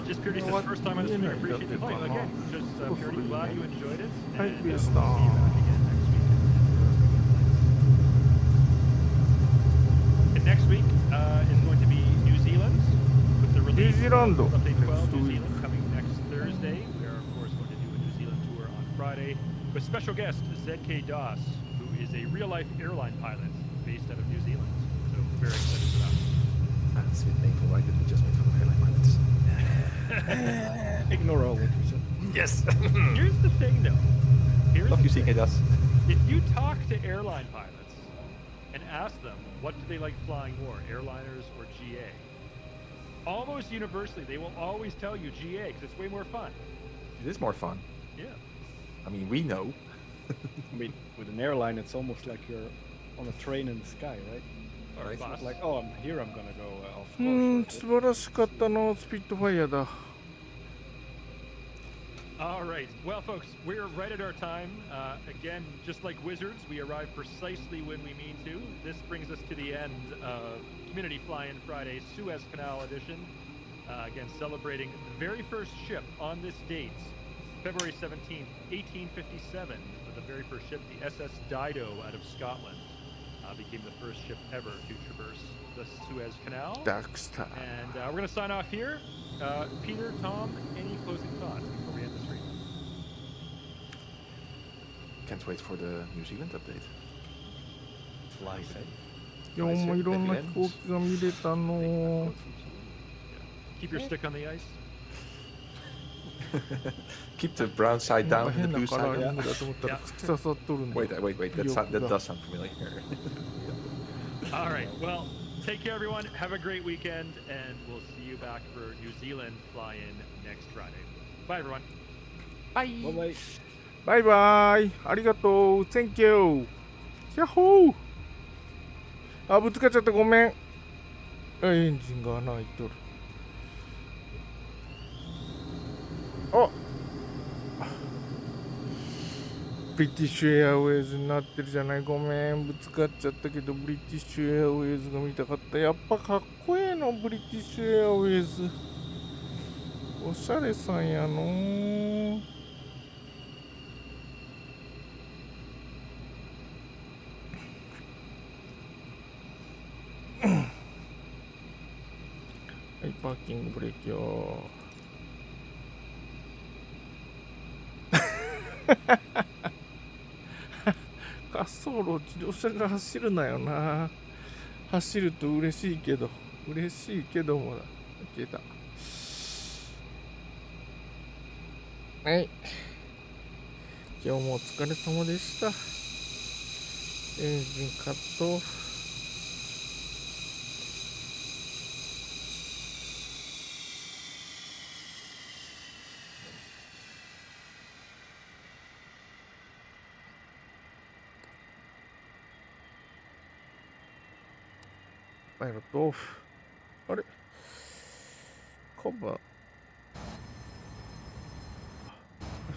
Just Purity says, first time on the stream. I appreciate the flight. Again, just Purity, glad you enjoyed it. Hi, And we'll Vista. see you back again next week. And next week is going to be New Zealand with the release New Zealand. of Update 12 Next New week. Zealand coming next Thursday. We are, of course, going to do a New Zealand tour on Friday with special guest ZK Das, who is a real-life airline pilot based out of New Zealand. So very excited for that. That's a bit painful. Why didn't we just make fun of airline pilots? Ignore all what you said. Yes. Here's the thing, though. Here's Love the you, thing. CK Das. If you talk to airline pilots and ask them what do they like flying more, airliners or GA, almost universally they will always tell you GA because it's way more fun. It is more fun. Yeah. I mean, we know. I mean, with an airline, it's almost like you're on a train in the sky, right? Or Right. bus. Like, oh, I'm here, I'm gonna go off う course. ん、素晴らしかったな、スピットファイヤーだ。 All right. Well, folks, we're right at our time. Again, just like wizards, we arrive precisely when we mean to. This brings us to the end of Community Fly-In Friday Suez Canal Edition. Again, celebrating the very first ship on this date, February 17th, 1857. The very first ship, the SS Dido out of Scotland, became the first ship ever to traverse the Suez Canal. ダークスター。 And we're going to sign off here. Peter, Tom, any closing thoughts before we end the stream? Can't wait for the New Zealand update. Fly safe. いや、もういろんな飛行機が見れたの。 Keep your stick on the ice. Keep the brown side なん down か and 変 the な blue カラ side ーリン up. グだと思ったら突き刺さっとるんだ。 Wait, that does sound familiar. All right. Well, take care, everyone. Have a great weekend, and we'll see you back for New Zealand fly-in next Friday. Bye, everyone. Bye-bye. バイバイ。ありがとう。Thank you。ヤッホー。あ、ぶつかっちゃった。ごめん。あ、エンジンが穴開いとる。あ、ブリティッシュエアウェイズになってるじゃない。ごめん。ぶつかっちゃったけど、ブリティッシュエアウェイズが見たかった。やっぱかっこええの、ブリティッシュエアウェイズ。おしゃれさんやのー。はい、パーキングブレーキよ滑走路自動車が走るなよな。走ると嬉しいけどもだ。消えた。はい、今日もお疲れ様でした。エンジンカットオフ。パイロットオフ。あれカバー。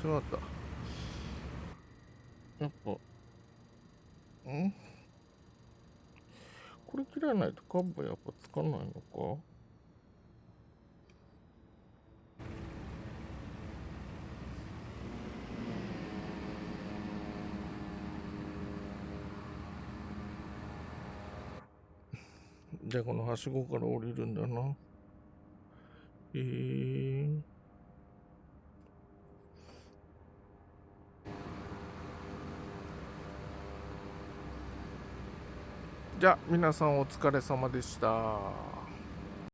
しまった。やっぱ、これ切らないとカバーやっぱつかないのか。じゃあこのはしごから降りるんだな。じゃあ皆さんお疲れ様でした。